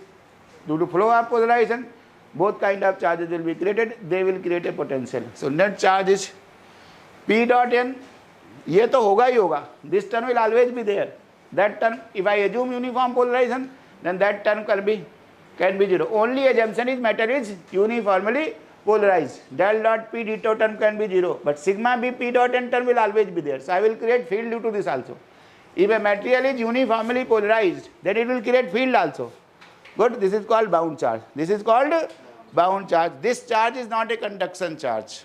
due to flow of polarization. Both kind of charges will be created. They will create a potential. So net charge is P dot n. ये तो होगा ही होगा. This term will always be there. That term, if I assume uniform polarization, then that term can be 0. Only assumption is matter is uniformly polarized. Del dot p d term can be 0, but sigma b p dot n term will always be there. So I will create field due to this also. If a material is uniformly polarized, then it will create field also. Good. This is called bound charge. This is called bound charge. This charge is not a conduction charge.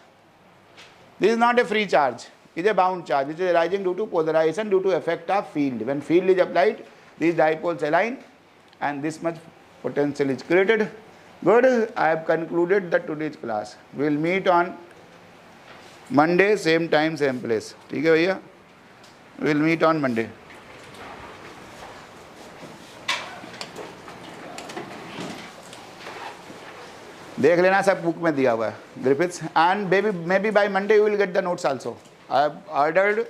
This is not a free charge. It is a bound charge, which is arising due to polarization, due to effect of field. When field is applied, these dipoles align, and this much potential is created. Good. I have concluded the today's class. We will meet on Monday, same time, same place. ठीक है भैया? We will meet on Monday. देख लेना, सब book में दिया हुआ है Griffiths. And may be by Monday you will get the notes also. I have ordered,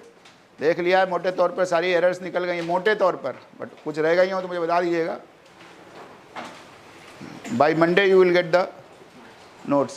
देख लिया है मोटे तौर पर, सारी एरर्स निकल गई मोटे तौर पर, बट कुछ रह गई हो तो मुझे बता दीजिएगा। By Monday you will get the notes.